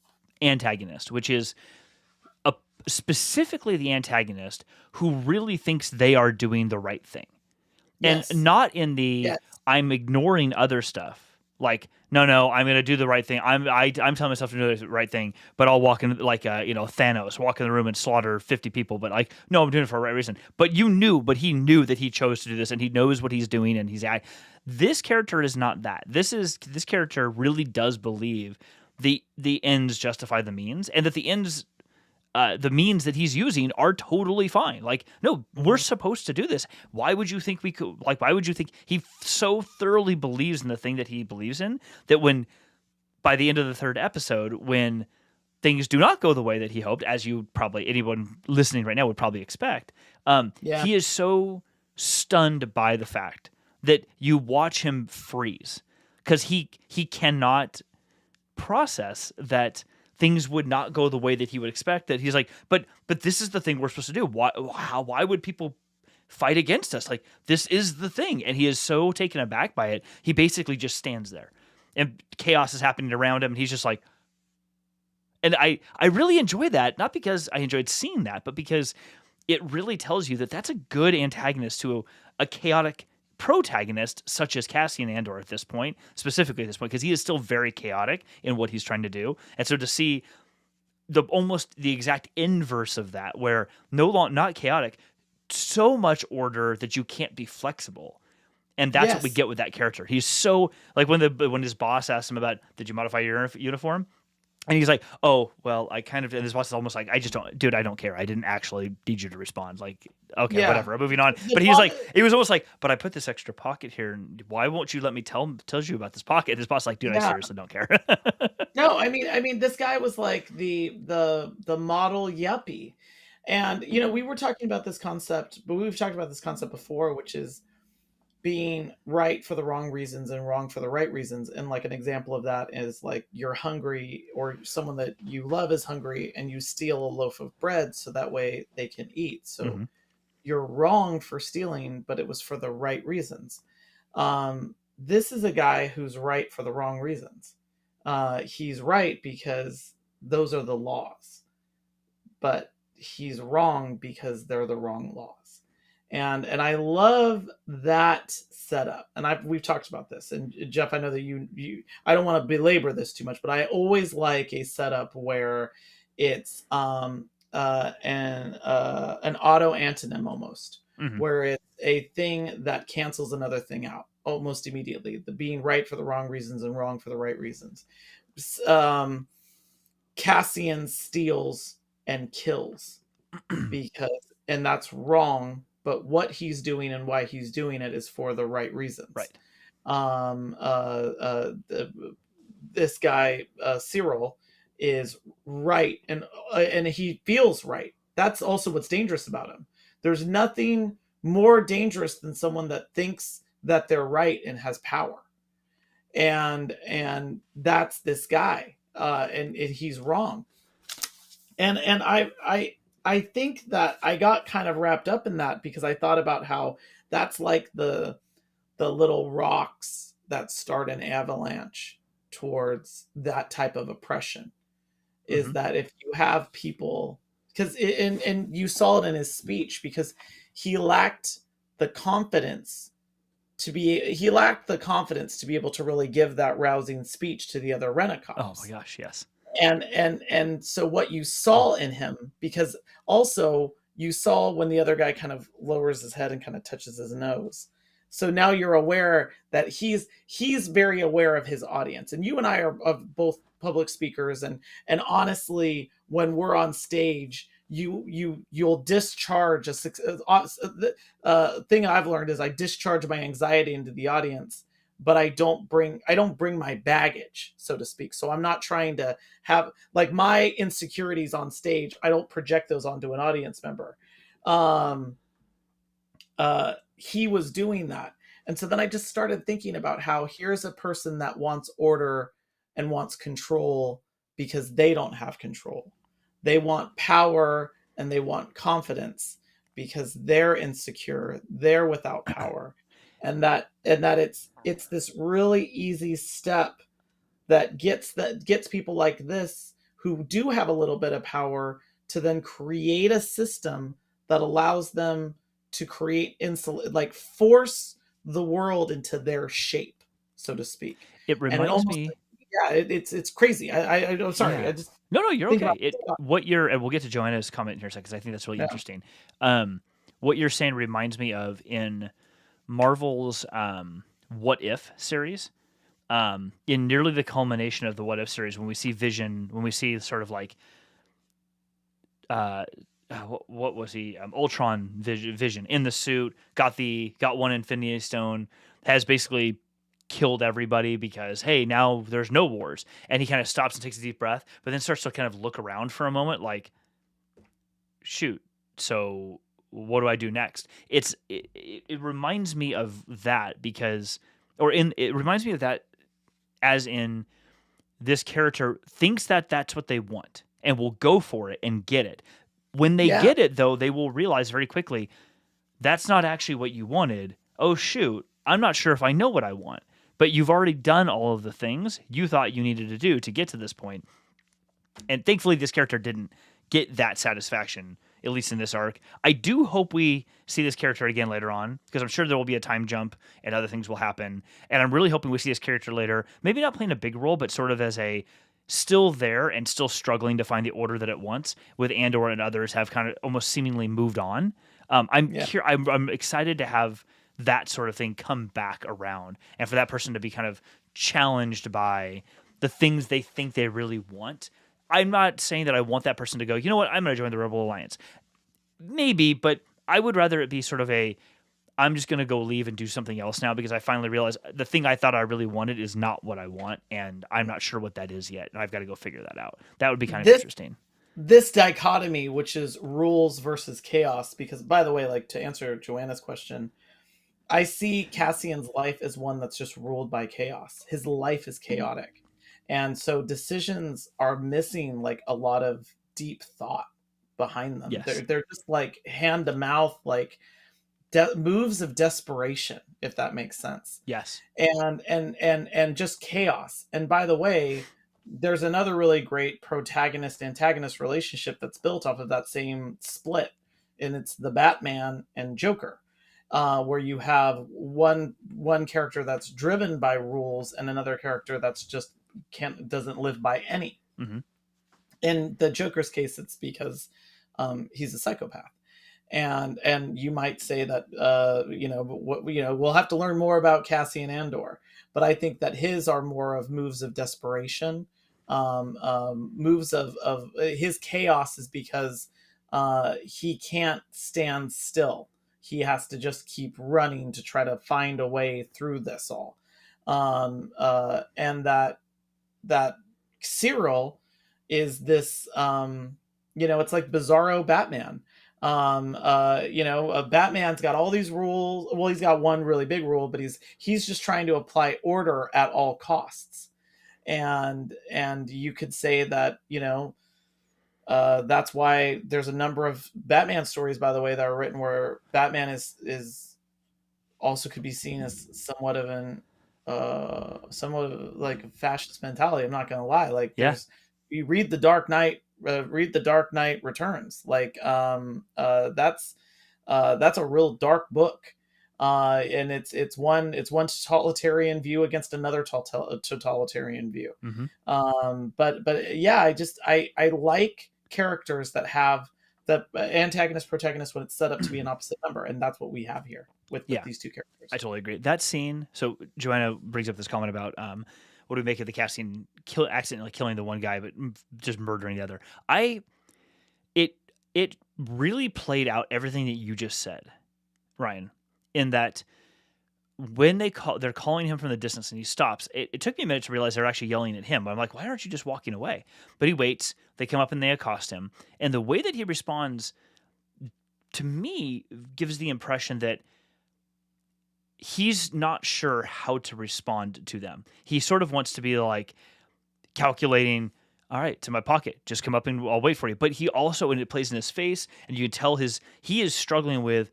antagonist, which is specifically the antagonist who really thinks they are doing the right thing. Yes. And not in the I'm ignoring other stuff. Like, no, I'm going to do the right thing. I'm telling myself to do the right thing, but I'll walk in like Thanos, walk in the room and slaughter 50 people. But like, no, I'm doing it for the right reason. But he knew that he chose to do this, and he knows what he's doing, and this character is not that. This character really does believe the ends justify the means, and that the ends, the means that he's using are totally fine. Like, no, we're supposed to do this. Why would you think we could? Like, why would you think he so thoroughly believes in the thing that he believes in that when, by the end of the 3rd episode, when things do not go the way that he hoped, as anyone listening right now would probably expect, he is so stunned by the fact that you watch him freeze because he cannot process that things would not go the way that he would expect. That he's like, but this is the thing we're supposed to do. Why would people fight against us? Like, this is the thing. And he is so taken aback by it. He basically just stands there, and chaos is happening around him. And he's just like, And I really enjoy that, not because I enjoyed seeing that, but because it really tells you that that's a good antagonist to a chaotic protagonist such as Cassian Andor at this point, specifically at this point, because he is still very chaotic in what he's trying to do. And so to see almost the exact inverse of that, where not chaotic, so much order that you can't be flexible. And that's what we Yes. get with that character. He's so like when his boss asks him about, did you modify your uniform? And he's like, oh, well, I kind of, and his boss is almost like, I just don't, dude, I don't care. I didn't actually need you to respond. Like, okay, Yeah. whatever, I'm moving on. The But he's like, boss- he was almost like, but I put this extra pocket here, and why won't you let me tells you about this pocket? And his boss is like, dude, I Yeah. seriously don't care. No, I mean, this guy was like the model yuppie, and we were talking about this concept, but we've talked about this concept before, which is being right for the wrong reasons and wrong for the right reasons. And like an example of that is like you're hungry, or someone that you love is hungry, and you steal a loaf of bread so that way they can eat. So Mhm. you're wrong for stealing, but it was for the right reasons. This is a guy who's right for the wrong reasons. He's right because those are the laws, but he's wrong because they're the wrong laws. And I love that setup. And we've talked about this. And Jeff, I know that you I don't want to belabor this too much, but I always like a setup where it's an auto antonym almost, Mhm. where it's a thing that cancels another thing out almost immediately. The being right for the wrong reasons and wrong for the right reasons. Cassian steals and kills and that's wrong, but what he's doing and why he's doing it is for the right reasons. Right. This guy Cyril is right, and he feels right. That's also what's dangerous about him. There's nothing more dangerous than someone that thinks that they're right and has power, and that's this guy, and he's wrong. And I think that I got kind of wrapped up in that because I thought about how that's like the little rocks that start an avalanche towards that type of oppression. Is Mhm. that if you have people, because and you saw it in his speech, because he lacked the confidence he lacked the confidence to be able to really give that rousing speech to the other Oh my Rent-A-Cops. gosh, yes. And so what you saw in him, because also you saw when the other guy kind of lowers his head and kind of touches his nose, so now you're aware that he's very aware of his audience. And you and I are of both public speakers, and honestly, when we're on stage, you'll discharge thing I've learned is I discharge my anxiety into the audience, but I don't bring my baggage, so to speak. So I'm not trying to have like my insecurities on stage. I don't project those onto an audience member. He was doing that. And so then I just started thinking about how here's a person that wants order and wants control because they don't have control. They want power and they want confidence because they're insecure, they're without power. And that it's this really easy step that gets people like this who do have a little bit of power to then create a system that allows them to create like force the world into their shape, so to speak. It And it reminds almost, me. yeah, it's crazy. I'm sorry. Yeah. I just No, you're think about okay. What you're, and we'll get to Joanna's comment in here in a second, because I think that's really yeah. interesting. What you're saying reminds me of in Marvel's What If series. In nearly the culmination of the What If series, when we see Vision, when we see sort of like, what was he? Ultron Vision in the suit, got one Infinity Stone, has basically killed everybody because hey, now there's no wars, and he kind of stops and takes a deep breath, but then starts to kind of look around for a moment, like, shoot, so what do I do next? It reminds me of that because, it reminds me of that as in this character thinks that that's what they want and will go for it and get it. When they Yeah. get it, though, they will realize very quickly that's not actually what you wanted. Oh, shoot, I'm not sure if I know what I want. But you've already done all of the things you thought you needed to do to get to this point. And thankfully, this character didn't get that satisfaction, at least in this arc. I do hope we see this character again later on, because I'm sure there will be a time jump and other things will happen. And I'm really hoping we see this character later, maybe not playing a big role, but sort of as a still there and still struggling to find the order that it wants, with Andor and others have kind of almost seemingly moved on. I'm excited to have that sort of thing come back around, and for that person to be kind of challenged by the things they think they really want. I'm not saying that I want that person to go, you know what, I'm going to join the Rebel Alliance. Maybe, but I would rather it be sort of a, I'm just going to go leave and do something else now, because I finally realized the thing I thought I really wanted is not what I want, and I'm not sure what that is yet, and I've got to go figure that out. That would be kind of interesting. This dichotomy, which is rules versus chaos, because, by the way, like, to answer Joanna's question, I see Cassian's life as one that's just ruled by chaos. His life is chaotic. And so decisions are missing like a lot of deep thought behind them. Yes. They're just like hand to mouth, like moves of desperation, if that makes sense. Yes. And just chaos. And by the way, there's another really great protagonist antagonist relationship that's built off of that same split, and it's the Batman and Joker. Where you have one character that's driven by rules and another character that's just doesn't live by any. Mm-hmm. In the Joker's case, it's because he's a psychopath, and you might say that we'll have to learn more about Cassian Andor, but I think that his are more of moves of desperation, moves of his chaos is because he can't stand still. He has to just keep running to try to find a way through this all. And that Cyril is this, it's like Bizarro Batman. Batman's got all these rules. Well, he's got one really big rule, but he's just trying to apply order at all costs. And you could say that, that's why there's a number of Batman stories, by the way, that are written where Batman is also could be seen as somewhat of like a fascist mentality. I'm not going to lie. Like, you read The Dark Knight, Returns. Like, that's a real dark book. And it's one totalitarian view against another totalitarian view. Mm-hmm. But yeah, I like characters that have the antagonist protagonist when it's set up to be an opposite number, and that's what we have here with these two characters. I totally agree. That scene. So Joanna brings up this comment about what do we make of the Cassian accidentally killing the one guy, but just murdering the other. It really played out everything that you just said, Ryan. In that, when they're calling him from the distance and he stops, it took me a minute to realize they're actually yelling at him. I'm like, why aren't you just walking away? But he waits. They come up and they accost him. And the way that he responds, to me, gives the impression that he's not sure how to respond to them. He sort of wants to be like calculating, all right, to my pocket, just come up and I'll wait for you. But he also, when it plays in his face, and you can tell he is struggling with,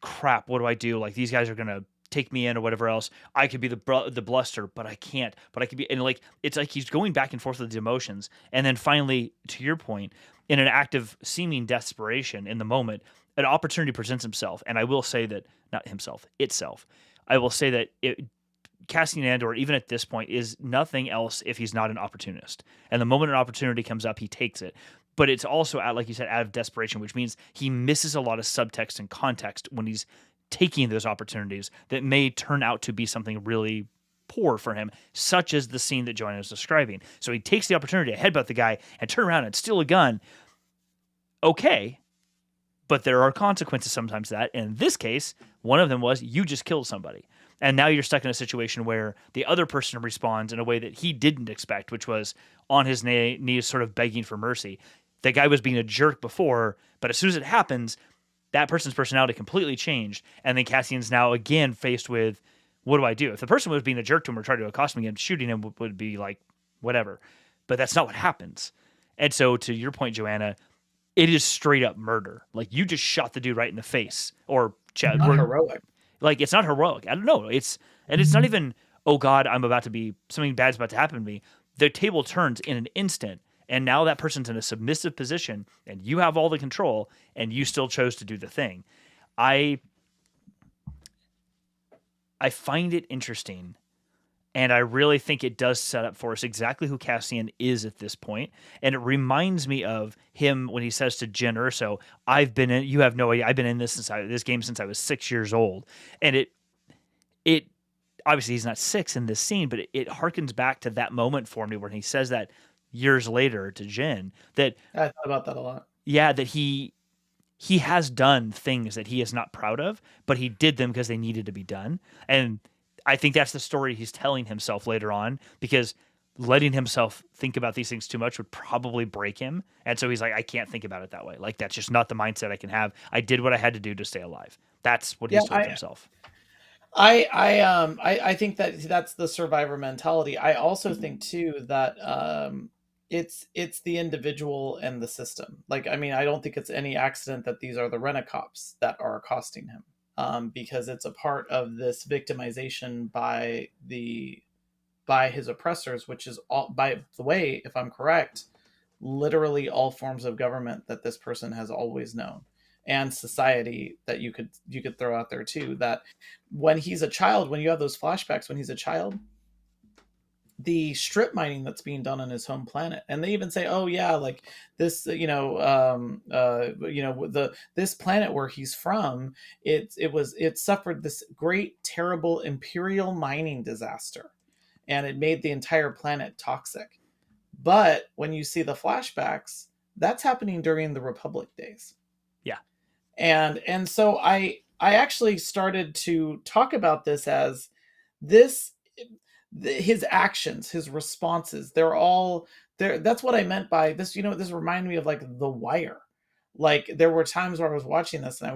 crap, what do I do? Like, these guys are going to take me in or whatever else. I could be the bluster, but I can't. But I could be, and like, it's like he's going back and forth with the emotions. And then finally, to your point, in an act of seeming desperation in the moment, an opportunity presents himself. And I will say that, not himself, itself. I will say that Cassian Andor, even at this point, is nothing else if he's not an opportunist. And the moment an opportunity comes up, he takes it. But it's also, like you said, out of desperation, which means he misses a lot of subtext and context when he's taking those opportunities that may turn out to be something really poor for him, such as the scene that Joanna was describing. So he takes the opportunity to headbutt the guy and turn around and steal a gun. Okay, but there are consequences sometimes to that. And in this case, one of them was you just killed somebody. And now you're stuck in a situation where the other person responds in a way that he didn't expect, which was on his knees sort of begging for mercy. The guy was being a jerk before, but as soon as it happens, that person's personality completely changed. And then Cassian's now again faced with, what do I do? If the person was being a jerk to him or trying to accost him again, shooting him would be like, whatever. But that's not what happens. And so to your point, Joanna, it is straight up murder. Like, you just shot the dude right in the face. Or not heroic. Like, it's not heroic. I don't know. It's not even, oh God, something bad's about to happen to me. The table turns in an instant. And now that person's in a submissive position and you have all the control and you still chose to do the thing. I find it interesting, and I really think it does set up for us exactly who Cassian is at this point. And it reminds me of him when he says to Jyn Erso, you have no idea, I've been in this game since I was 6 years old. And it obviously he's not 6 in this scene, but it harkens back to that moment for me when he says that years later to Jyn, that I thought about that a lot. yeah, that he has done things that he is not proud of, but he did them because they needed to be done. And I think that's the story he's telling himself later on, because letting himself think about these things too much would probably break him. And so he's like, I can't think about it that way. Like, that's just not the mindset I can have. I did what I had to do to stay alive. That's what he's told himself. I think that that's the survivor mentality. I also think too that it's the individual and the system. Like, I mean, I don't think it's any accident that these are the Rent-A-Cops that are accosting him, because it's a part of this victimization by his oppressors, which is all, by the way, if I'm correct, literally all forms of government that this person has always known, and society that you could throw out there too. That when he's a child, when you have those flashbacks when he's a child, the strip mining that's being done on his home planet, and they even say, oh yeah, like this, this planet where he's from, it suffered this great terrible imperial mining disaster, and it made the entire planet toxic. But when you see the flashbacks, that's happening during the Republic days. Yeah. And so I actually started to talk about this as his actions, his responses, they're all there. That's what I meant by this. This reminded me of like The Wire. Like, there were times where I was watching this and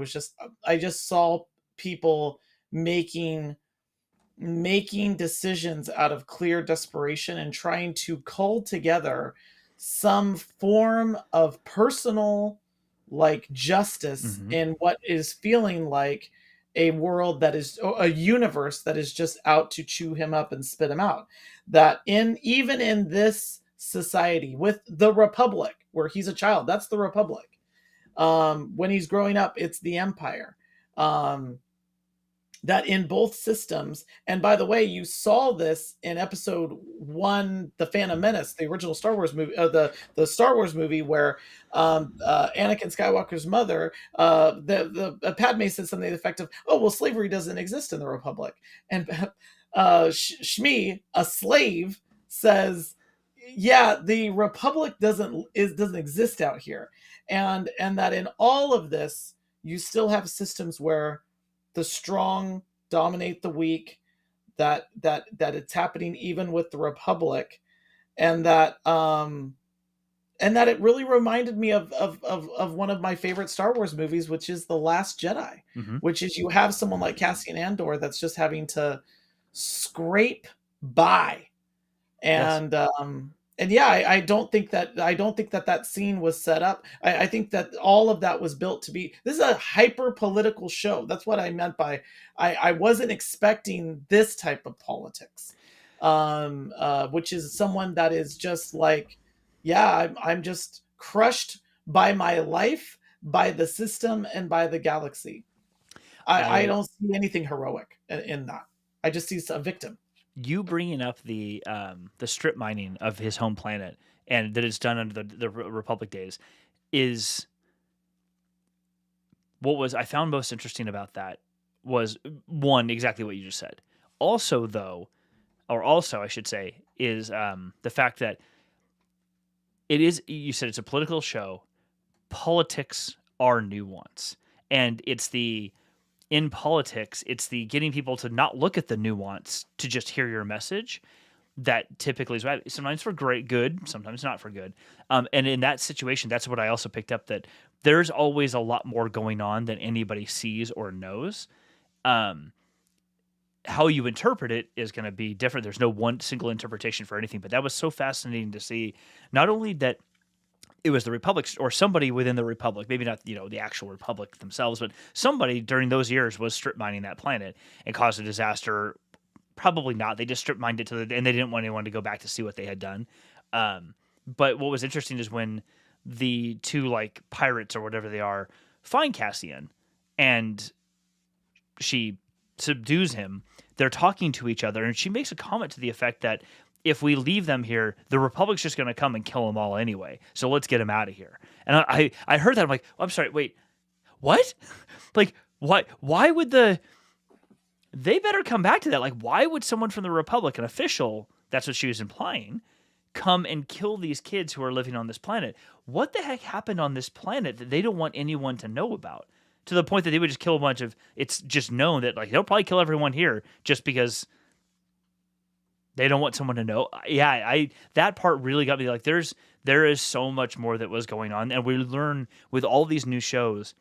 I just saw people making decisions out of clear desperation and trying to cull together some form of personal, like, justice in what is feeling like a world that is a universe that is just out to chew him up and spit him out. That even in this society with the Republic, where he's a child, that's the Republic. When he's growing up, it's the Empire. That in both systems, and by the way, you saw this in episode 1, The Phantom Menace, the original Star Wars movie, the Star Wars movie, where Anakin Skywalker's mother, the Padme says something to the effect of, "Oh, well, slavery doesn't exist in the Republic," and Shmi, a slave, says, "Yeah, the Republic doesn't exist out here," and that in all of this, you still have systems where the strong dominate the weak, that it's happening even with the Republic, and that it really reminded me of one of my favorite Star Wars movies, which is The Last Jedi, which is, you have someone like Cassian Andor that's just having to scrape by, and yes. And yeah, I don't think that scene was set up. I think that all of that was built to be. This is a hyper political show. That's what I meant by I wasn't expecting this type of politics, which is someone that is just like, yeah, I'm just crushed by my life, by the system, and by the galaxy. I don't see anything heroic in that. I just see a victim. You bringing up the strip mining of his home planet, and that it's done under the Republic days, is what was I found most interesting about that was, one, exactly what you just said. Also, I should say, is the fact that it is, you said it's a political show. Politics are nuance, and in politics, it's the getting people to not look at the nuance, to just hear your message. That typically is right. Sometimes for good, sometimes not for good. And in that situation, that's what I also picked up, that there's always a lot more going on than anybody sees or knows. How you interpret it is going to be different. There's no one single interpretation for anything, but that was so fascinating to see. Not only that it was the Republic or somebody within the Republic, maybe not, the actual Republic themselves, but somebody during those years was strip mining that planet and caused a disaster. Probably not. They just strip mined it and they didn't want anyone to go back to see what they had done. But what was interesting is when the two like pirates or whatever they are find Cassian and she subdues him, they're talking to each other, and she makes a comment to the effect that if we leave them here, the Republic's just going to come and kill them all anyway. So let's get them out of here. And I heard that. I'm like, oh, I'm sorry. Wait, what? Like, what? Why would they better come back to that? Like, why would someone from the Republic, an official, that's what she was implying, come and kill these kids who are living on this planet? What the heck happened on this planet that they don't want anyone to know about? To the point that they would just kill a bunch of, it's just known that like they'll probably kill everyone here just because they don't want someone to know. Yeah, that part really got me. Like, there is so much more that was going on, and we learn with all these new shows,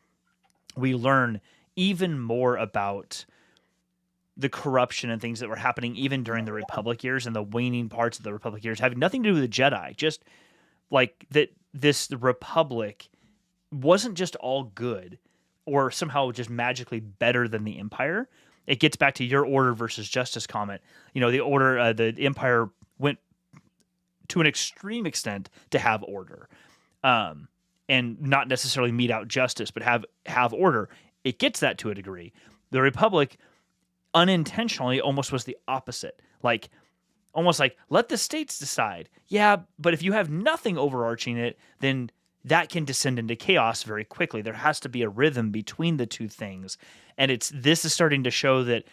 we learn even more about the corruption and things that were happening even during the Republic years and the waning parts of the Republic years, having nothing to do with the Jedi. Just like that, this Republic wasn't just all good or somehow just magically better than the Empire. It gets back to your order versus justice comment. You know, the Empire went to an extreme extent to have order, and not necessarily mete out justice, but have order. It gets that to a degree. The Republic unintentionally almost was the opposite. Like, almost like, let the states decide. Yeah, but if you have nothing overarching it, then that can descend into chaos very quickly. There has to be a rhythm between the two things. And this is starting to show that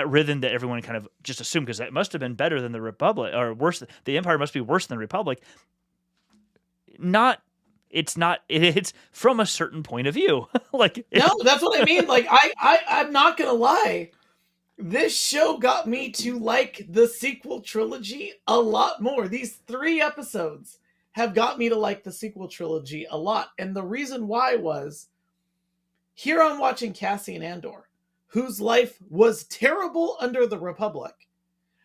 rhythm that everyone kind of just assumed, because that must have been better than the Republic, or worse, the Empire must be worse than the Republic. It's from a certain point of view. Like, no, that's what I mean. Like, I'm not gonna lie. This show got me to like the sequel trilogy a lot more. These 3 episodes have got me to like the sequel trilogy a lot. And the reason why was, here I'm watching Cassian Andor, whose life was terrible under the Republic,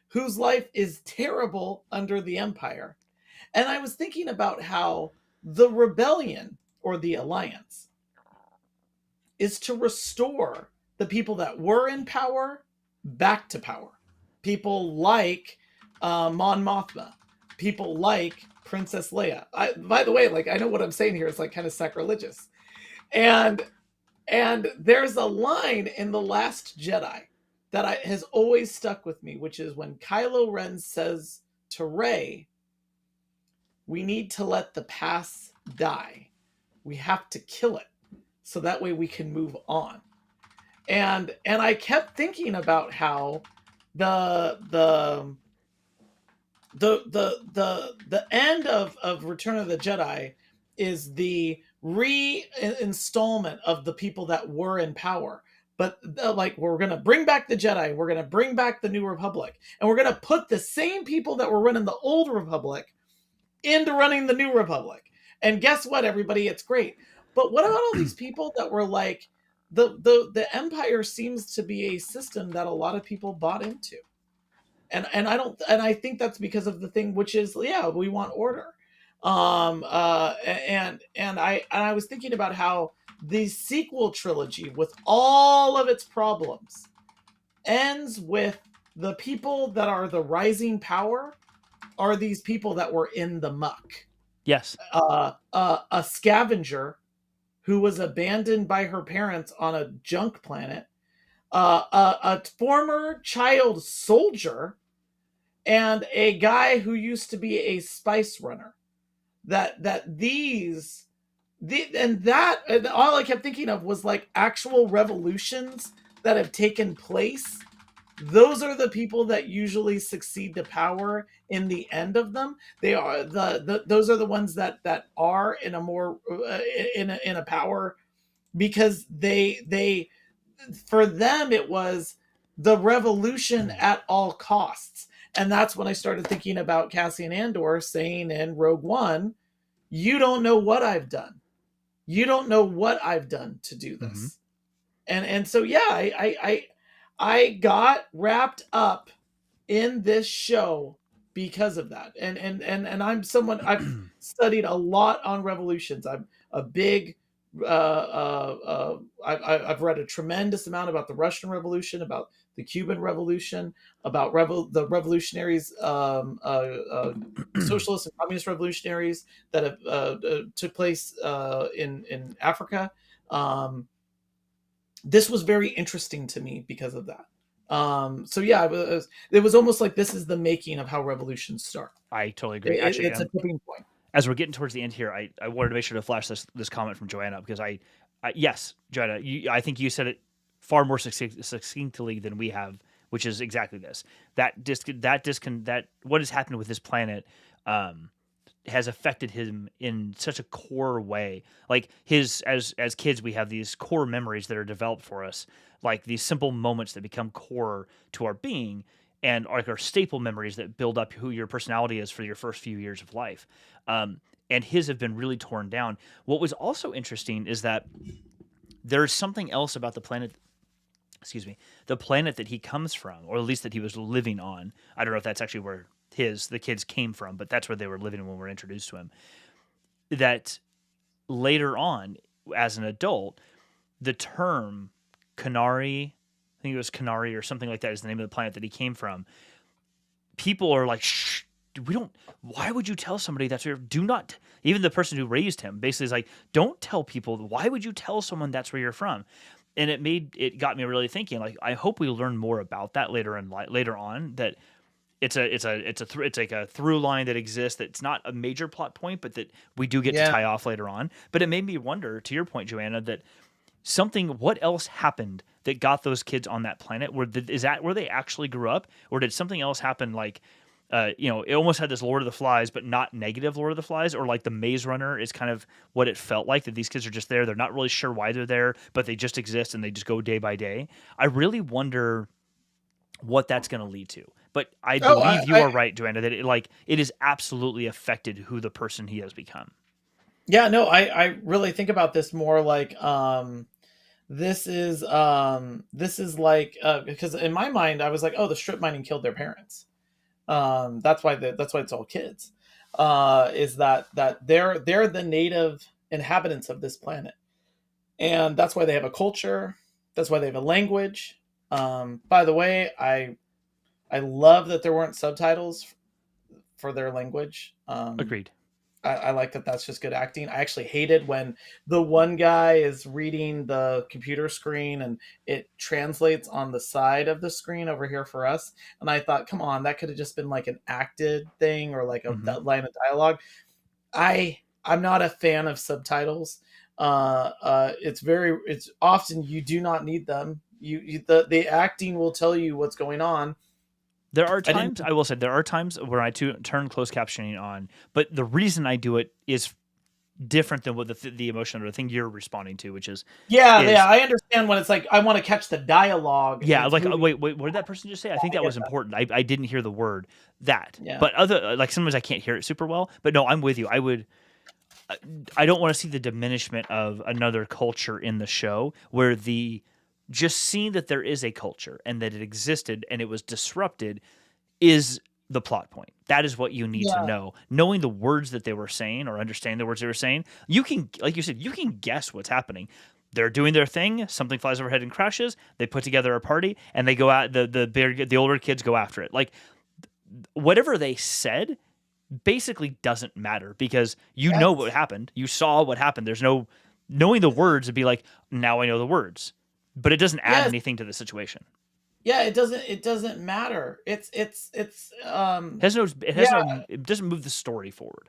whose life is terrible under the Empire. And I was thinking about how the rebellion, or the alliance, is to restore the people that were in power back to power. People like Mon Mothma, people like Princess Leia. By the way, like, I know what I'm saying here is like kind of sacrilegious. And there's a line in The Last Jedi that has always stuck with me, which is when Kylo Ren says to Rey, we need to let the past die. We have to kill it so that way we can move on. And I kept thinking about how the end of Return of the Jedi is the reinstallment of the people that were in power. But like, we're going to bring back the Jedi, we're going to bring back the New Republic, and we're going to put the same people that were running the Old Republic into running the New Republic. And guess what, everybody? It's great. But what about all these people that were like, the Empire seems to be a system that a lot of people bought into. And I think that's because of the thing, which is, yeah, we want order. And I was thinking about how the sequel trilogy, with all of its problems, ends with the people that are the rising power are these people that were in the muck. yes. A scavenger who was abandoned by her parents on a junk planet, a former child soldier, and a guy who used to be a spice runner. And all I kept thinking of was like actual revolutions that have taken place. Those are the people that usually succeed to power in the end of them. They are those are the ones that are in a more in a power, because they for them it was the revolution at all costs. And that's when I started thinking about Cassian Andor saying in Rogue One, you don't know what I've done. You don't know what I've done to do this. Mm-hmm. And so, yeah, I got wrapped up in this show because of that. And I'm someone, I've studied a lot on revolutions. I'm a big, I've read a tremendous amount about the Russian Revolution, about the Cuban Revolution, about the revolutionaries, socialist and communist revolutionaries that have took place in Africa. Um, this was very interesting to me because of that. So yeah, it was almost like this is the making of how revolutions start. I totally agree. Actually, It's a tipping point. as we're getting towards the end here, I wanted to make sure to flash this comment from Joanna, because yes, Joanna, I think you said it far more succinctly than we have, which is exactly this: that what has happened with this planet has affected him in such a core way. Like his as kids, we have these core memories that are developed for us, like these simple moments that become core to our being, and like our staple memories that build up who your personality is for your first few years of life. And his have been really torn down. What was also interesting is that there's something else about the planet. Excuse me, the planet that he comes from, or at least that he was living on. I don't know if that's actually where the kids came from, but that's where they were living when we were introduced to him. That later on, as an adult, the term Canary, I think it was Canary or something like that, is the name of the planet that he came from. People are like, shh, we don't. Why would you tell somebody that's where? Do not. Even the person who raised him basically is like, don't tell people. Why would you tell someone that's where you're from? And it got me really thinking. Like, I hope we learn more about that later on. That it's like a through line that exists. That's not a major plot point, but that we do get to tie off later on. But it made me wonder, to your point, Joanna, that what else happened that got those kids on that planet? Is that where they actually grew up, or did something else happen? Like, it almost had this Lord of the Flies, but not negative Lord of the Flies, or like the Maze Runner is kind of what it felt like, that these kids are just there. They're not really sure why they're there, but they just exist and they just go day by day. I really wonder what that's going to lead to. But I believe you are right, Joanna, that it has absolutely affected who the person he has become. Yeah, no, I really think about this more like, this is like, because in my mind I was like, oh, the strip mining killed their parents. That's why it's all kids. Is that they're the native inhabitants of this planet, and that's why they have a culture. That's why they have a language. By the way, I love that there weren't subtitles for their language. Agreed. I like that. That's just good acting. I actually hated when the one guy is reading the computer screen and it translates on the side of the screen over here for us. And I thought, come on, that could have just been like an acted thing or like a line of dialogue. I'm not a fan of subtitles. It's often you do not need them. The acting will tell you what's going on. There are times, I will say, where I turn closed captioning on, but the reason I do it is different than what the emotion or the thing you're responding to, which is I understand when it's like I want to catch the dialogue. Yeah, like wait, what did that person just say? I think that was important. I didn't hear the word that, but sometimes I can't hear it super well. But no, I'm with you. I don't want to see the diminishment of another culture in the show where just seeing that there is a culture and that it existed and it was disrupted is the plot point. That is what you need to know. Knowing the words that they were saying or understanding the words they were saying, you can, like you said, you can guess what's happening. They're doing their thing. Something flies overhead and crashes. They put together a party and they go out. The older kids go after it. Like whatever they said basically doesn't matter because you know what happened. You saw what happened. There's no knowing the words would be like, now I know the words. But it doesn't add anything to the situation. Yeah, it doesn't matter. It doesn't move the story forward.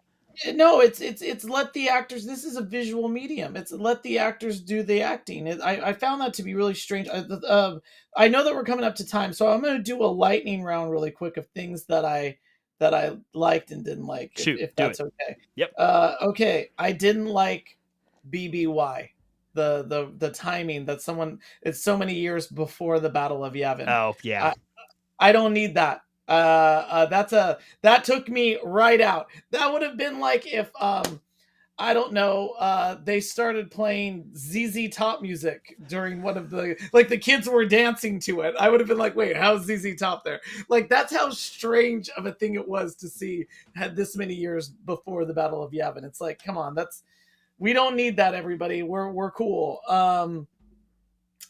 No, it's let the actors. This is a visual medium. It's let the actors do the acting. I found that to be really strange. I know that we're coming up to time, so I'm going to do a lightning round really quick of things that I liked and didn't like. Shoot, if that's okay. Yep. Okay, I didn't like BBY. The timing that it's so many years before the Battle of Yavin. Oh yeah. I don't need that. That took me right out. That would have been like if I don't know, they started playing ZZ Top music during one of the kids were dancing to it. I would have been like, wait, how's ZZ Top there? Like that's how strange of a thing it was to see had this many years before the Battle of Yavin. It's like, come on, we don't need that, everybody. We're cool.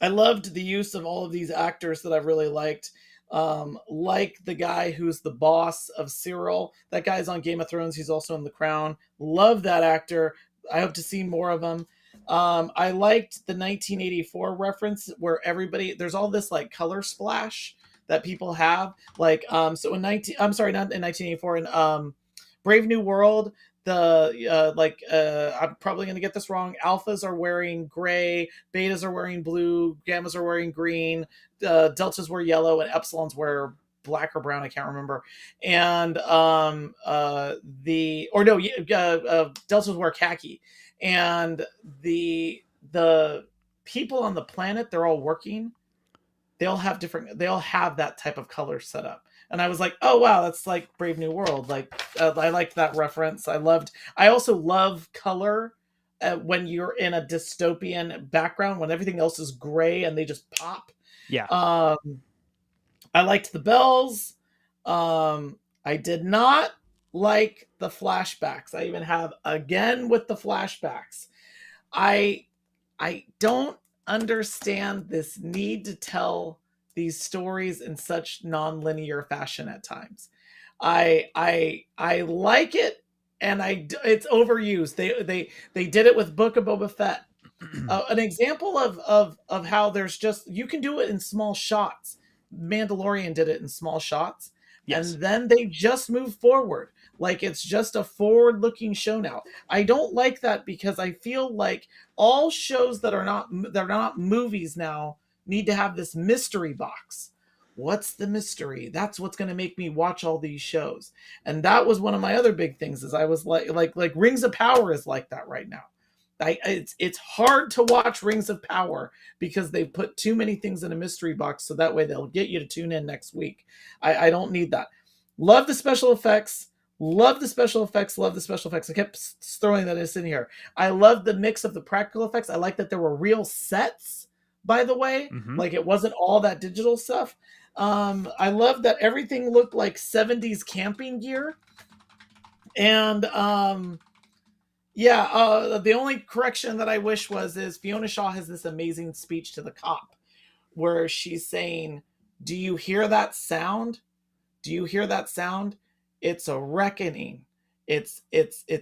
I loved the use of all of these actors that I really liked. Like the guy who's the boss of Cyril. That guy's on Game of Thrones. He's also in The Crown. Love that actor. I hope to see more of him. I liked the 1984 reference where everybody there's all this like color splash that people have. Like so in 19 I'm sorry, not in 1984 in Brave New World, the I'm probably going to get this wrong. Alphas are wearing gray, betas are wearing blue, gammas are wearing green, deltas wear yellow, and epsilons wear black or brown. I can't remember. And deltas wear khaki, and the people on the planet, they're all working. They'll have that type of color set up, and I was like, oh wow, that's like Brave New World. Like I liked that reference. I also love color when you're in a dystopian background when everything else is gray and they just pop. Yeah. I liked the bells. I did not like the flashbacks. I even have again with the flashbacks. I don't understand this need to tell these stories in such non-linear fashion at times. I like it, and it's overused. They did it with Book of Boba Fett. An example of how there's just you can do it in small shots. Mandalorian did it in small shots, Yes. and then they just move forward like it's just a forward-looking show now. I don't like that because I feel like all shows that are not movies now need to have this mystery box. What's the mystery? That's what's going to make me watch all these shows. And that was one of my other big things. Is I was like Rings of Power is like that right now. It's hard to watch Rings of Power because they've put too many things in a mystery box, so that way they'll get you to tune in next week. I don't need that. Love the special effects. Love the special effects. Love the special effects. I kept throwing that in here. I love the mix of the practical effects. I like that there were real sets, by the way. Mm-hmm. Like it wasn't all that digital stuff. I love that everything looked like 70s camping gear. And the only correction that I wish is Fiona Shaw has this amazing speech to the cop where she's saying, "Do you hear that sound? Do you hear that sound? It's a reckoning. It's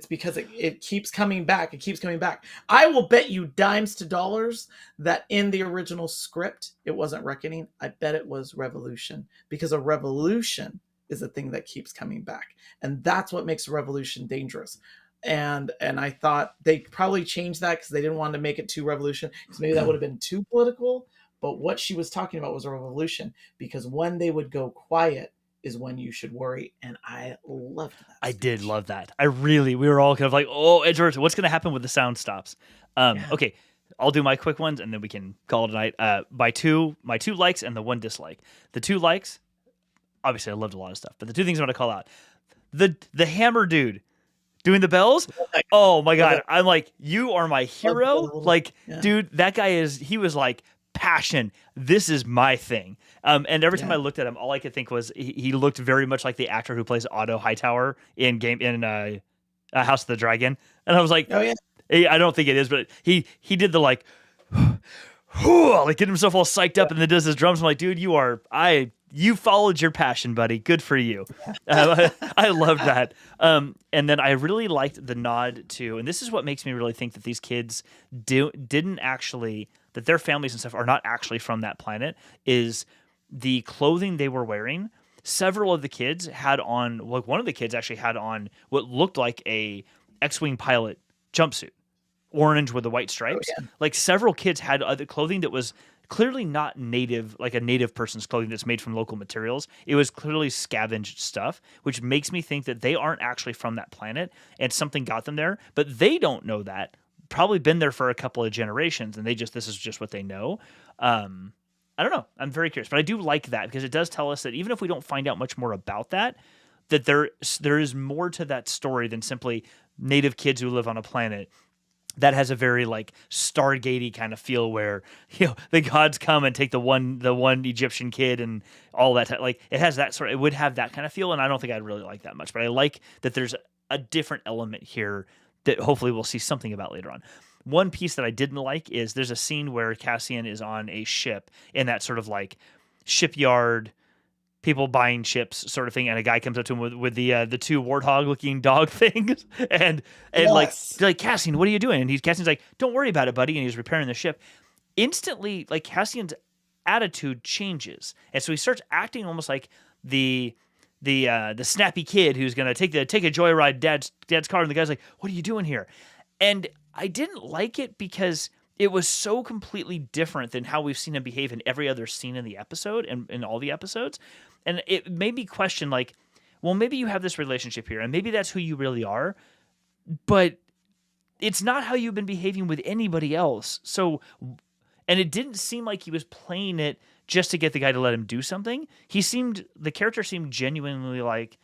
because it keeps coming back. It keeps coming back." I will bet you dimes to dollars that in the original script, it wasn't reckoning. I bet it was revolution, because a revolution is a thing that keeps coming back. And that's what makes a revolution dangerous. And I thought they probably changed that because they didn't want to make it too revolution, because maybe that would have been too political. But what she was talking about was a revolution, because when they would go quiet is when you should worry. And I loved that. I did love that. We were all kind of like, oh, George, what's going to happen with the sound stops? Okay, I'll do my quick ones and then we can call it a night. My two likes and the one dislike. The two likes, obviously I loved a lot of stuff, but the two things I want to call out. The hammer dude doing the bells. Oh my God. I'm like, you are my hero. Like, dude, that guy he was like, passion. This is my thing. And every time I looked at him, all I could think was he looked very much like the actor who plays Otto Hightower in House of the Dragon. And I was like, oh yeah, I don't think it is, but he did the like, like get himself all psyched up and then does his drums. I'm like, dude, you followed your passion, buddy. Good for you. I loved that. And then I really liked the nod to, and this is what makes me really think that these kids didn't actually, that their families and stuff are not actually from that planet, is the clothing they were wearing. Several of the kids had on, like one of the kids actually had on what looked like a X-Wing pilot jumpsuit, orange with the white stripes. Oh, yeah. Like several kids had other clothing that was clearly not native, like a native person's clothing that's made from local materials. It was clearly scavenged stuff, which makes me think that they aren't actually from that planet and something got them there, but they don't know that. Probably been there for a couple of generations and this is just what they know. I don't know. I'm very curious, but I do like that because it does tell us that even if we don't find out much more about that there is more to that story than simply native kids who live on a planet that has a very like Stargate-y kind of feel where, the gods come and take the one Egyptian kid and all that. Like it has that it would have that kind of feel. And I don't think I'd really like that much, but I like that there's a different element here that hopefully we'll see something about later on. One piece that I didn't like is there's a scene where Cassian is on a ship in that sort of like shipyard, people buying ships sort of thing, and a guy comes up to him with the two warthog looking dog things, and like Yes. they're like, Cassian, what are you doing? And Cassian's like, don't worry about it, buddy, and he's repairing the ship. Instantly, like Cassian's attitude changes, and so he starts acting almost like the snappy kid who's gonna take a joyride dad's car, and the guy's like, what are you doing here? And I didn't like it because it was so completely different than how we've seen him behave in every other scene in the episode and in all the episodes. And it made me question, like, well, maybe you have this relationship here, and maybe that's who you really are, but it's not how you've been behaving with anybody else. So, and it didn't seem like he was playing it just to get the guy to let him do something. The character seemed genuinely like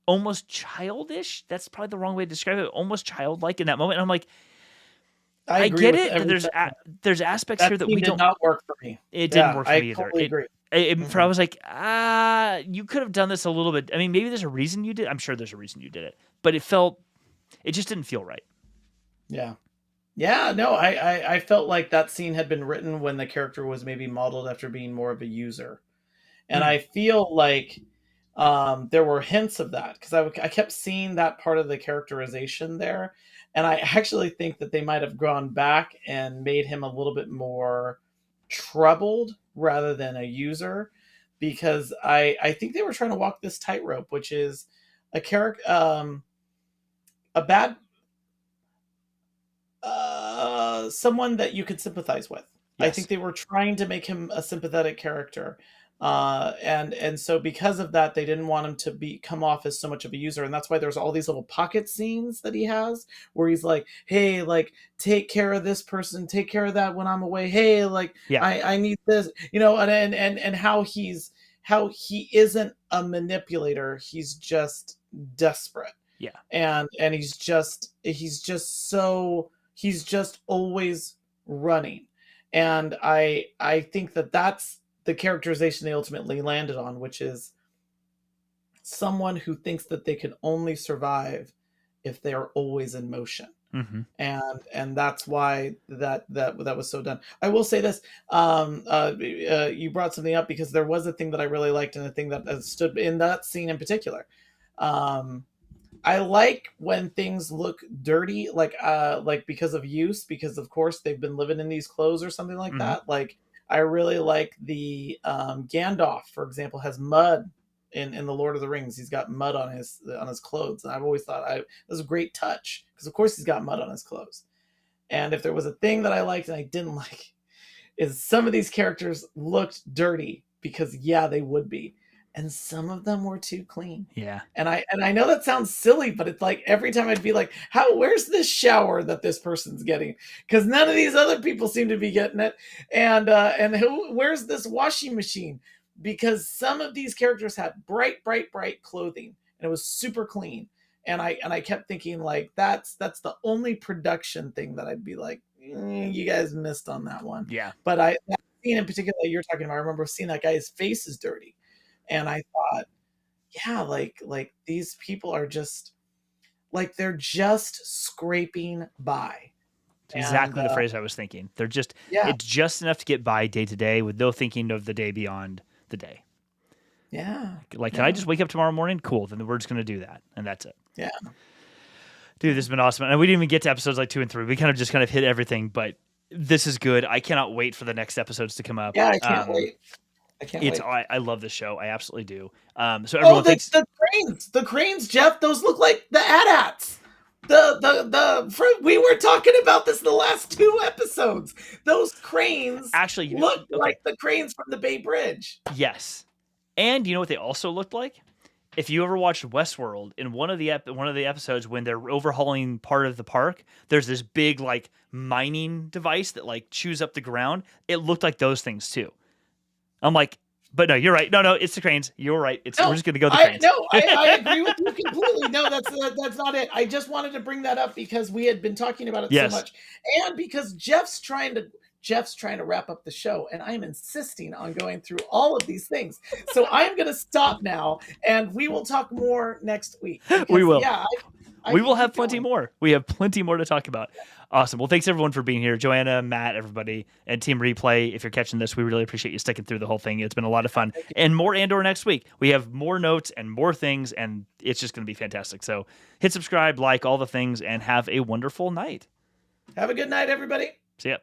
almost childish. That's probably the wrong way to describe it. Almost childlike in that moment. And I'm like, I get it. There's aspects here that we don't. Did not work for me. It didn't work for me either. Totally agree. I was like, you could have done this a little bit. I mean, maybe there's a reason you did. I'm sure there's a reason you did it, but it just didn't feel right. Yeah. Yeah, no, I felt like that scene had been written when the character was maybe modeled after being more of a user. And I feel like there were hints of that because I kept seeing that part of the characterization there. And I actually think that they might have gone back and made him a little bit more troubled rather than a user, because I think they were trying to walk this tightrope, which is a character, a bad, someone that you could sympathize with. Yes. I think they were trying to make him a sympathetic character. And so because of that, they didn't want him to come off as so much of a user. And that's why there's all these little pocket scenes that he has where he's like, hey, like, take care of this person, take care of that when I'm away. Hey, like, yeah. I need this, and how he isn't a manipulator. He's just desperate. Yeah. And he's just always running. And I think that's the characterization they ultimately landed on, which is someone who thinks that they can only survive if they are always in motion. Mm-hmm. And that's why that was so done. I will say this, you brought something up because there was a thing that I really liked, and a thing that stood in that scene in particular. I like when things look dirty, like because of use, because of course they've been living in these clothes or something like that. Like, I really like the Gandalf, for example, has mud in the Lord of the Rings. He's got mud on his clothes, and I've always thought that was a great touch because of course he's got mud on his clothes. And if there was a thing that I liked and I didn't like, is some of these characters looked dirty because they would be. And some of them were too clean. Yeah. And I know that sounds silly, but it's like every time I'd be like, where's this shower that this person's getting? Because none of these other people seem to be getting it. And where's this washing machine? Because some of these characters had bright clothing, and it was super clean. And I kept thinking, like, that's the only production thing that I'd be like, you guys missed on that one. Yeah. But that scene in particular that you're talking about, I remember seeing that guy's face is dirty. And I thought, like these people are just like, they're just scraping by. Exactly the phrase I was thinking. They're just, it's just enough to get by day to day with no thinking of the day beyond the day. Yeah. Like, can I just wake up tomorrow morning? Cool. Then we're just going to do that. And that's it. Yeah. Dude, this has been awesome. And we didn't even get to episodes like 2 and 3. We kind of hit everything, but this is good. I cannot wait for the next episodes to come up. Yeah, I can't wait. I can't wait. I love this show. I absolutely do. So everyone thinks the cranes, Jeff, those look like the AT-ATs. We were talking about this in the last 2 episodes. Those cranes actually look like the cranes from the Bay Bridge. Yes. And you know what they also looked like? If you ever watched Westworld, in one of the episodes when they're overhauling part of the park, there's this big like mining device that like chews up the ground. It looked like those things too. I'm like, but no, you're right. No, it's the cranes. You're right. We're just going to go the cranes. I agree with you completely. No, that's not it. I just wanted to bring that up because we had been talking about it so much, and because Jeff's trying to wrap up the show, and I am insisting on going through all of these things. So I'm going to stop now, and we will talk more next week. We will. Yeah, We will have plenty more. We have plenty more to talk about. Awesome. Well, thanks everyone for being here. Joanna, Matt, everybody, and Team Replay. If you're catching this, we really appreciate you sticking through the whole thing. It's been a lot of fun. And more Andor next week. We have more notes and more things, and it's just going to be fantastic. So hit subscribe, like, all the things, and have a wonderful night. Have a good night, everybody. See ya.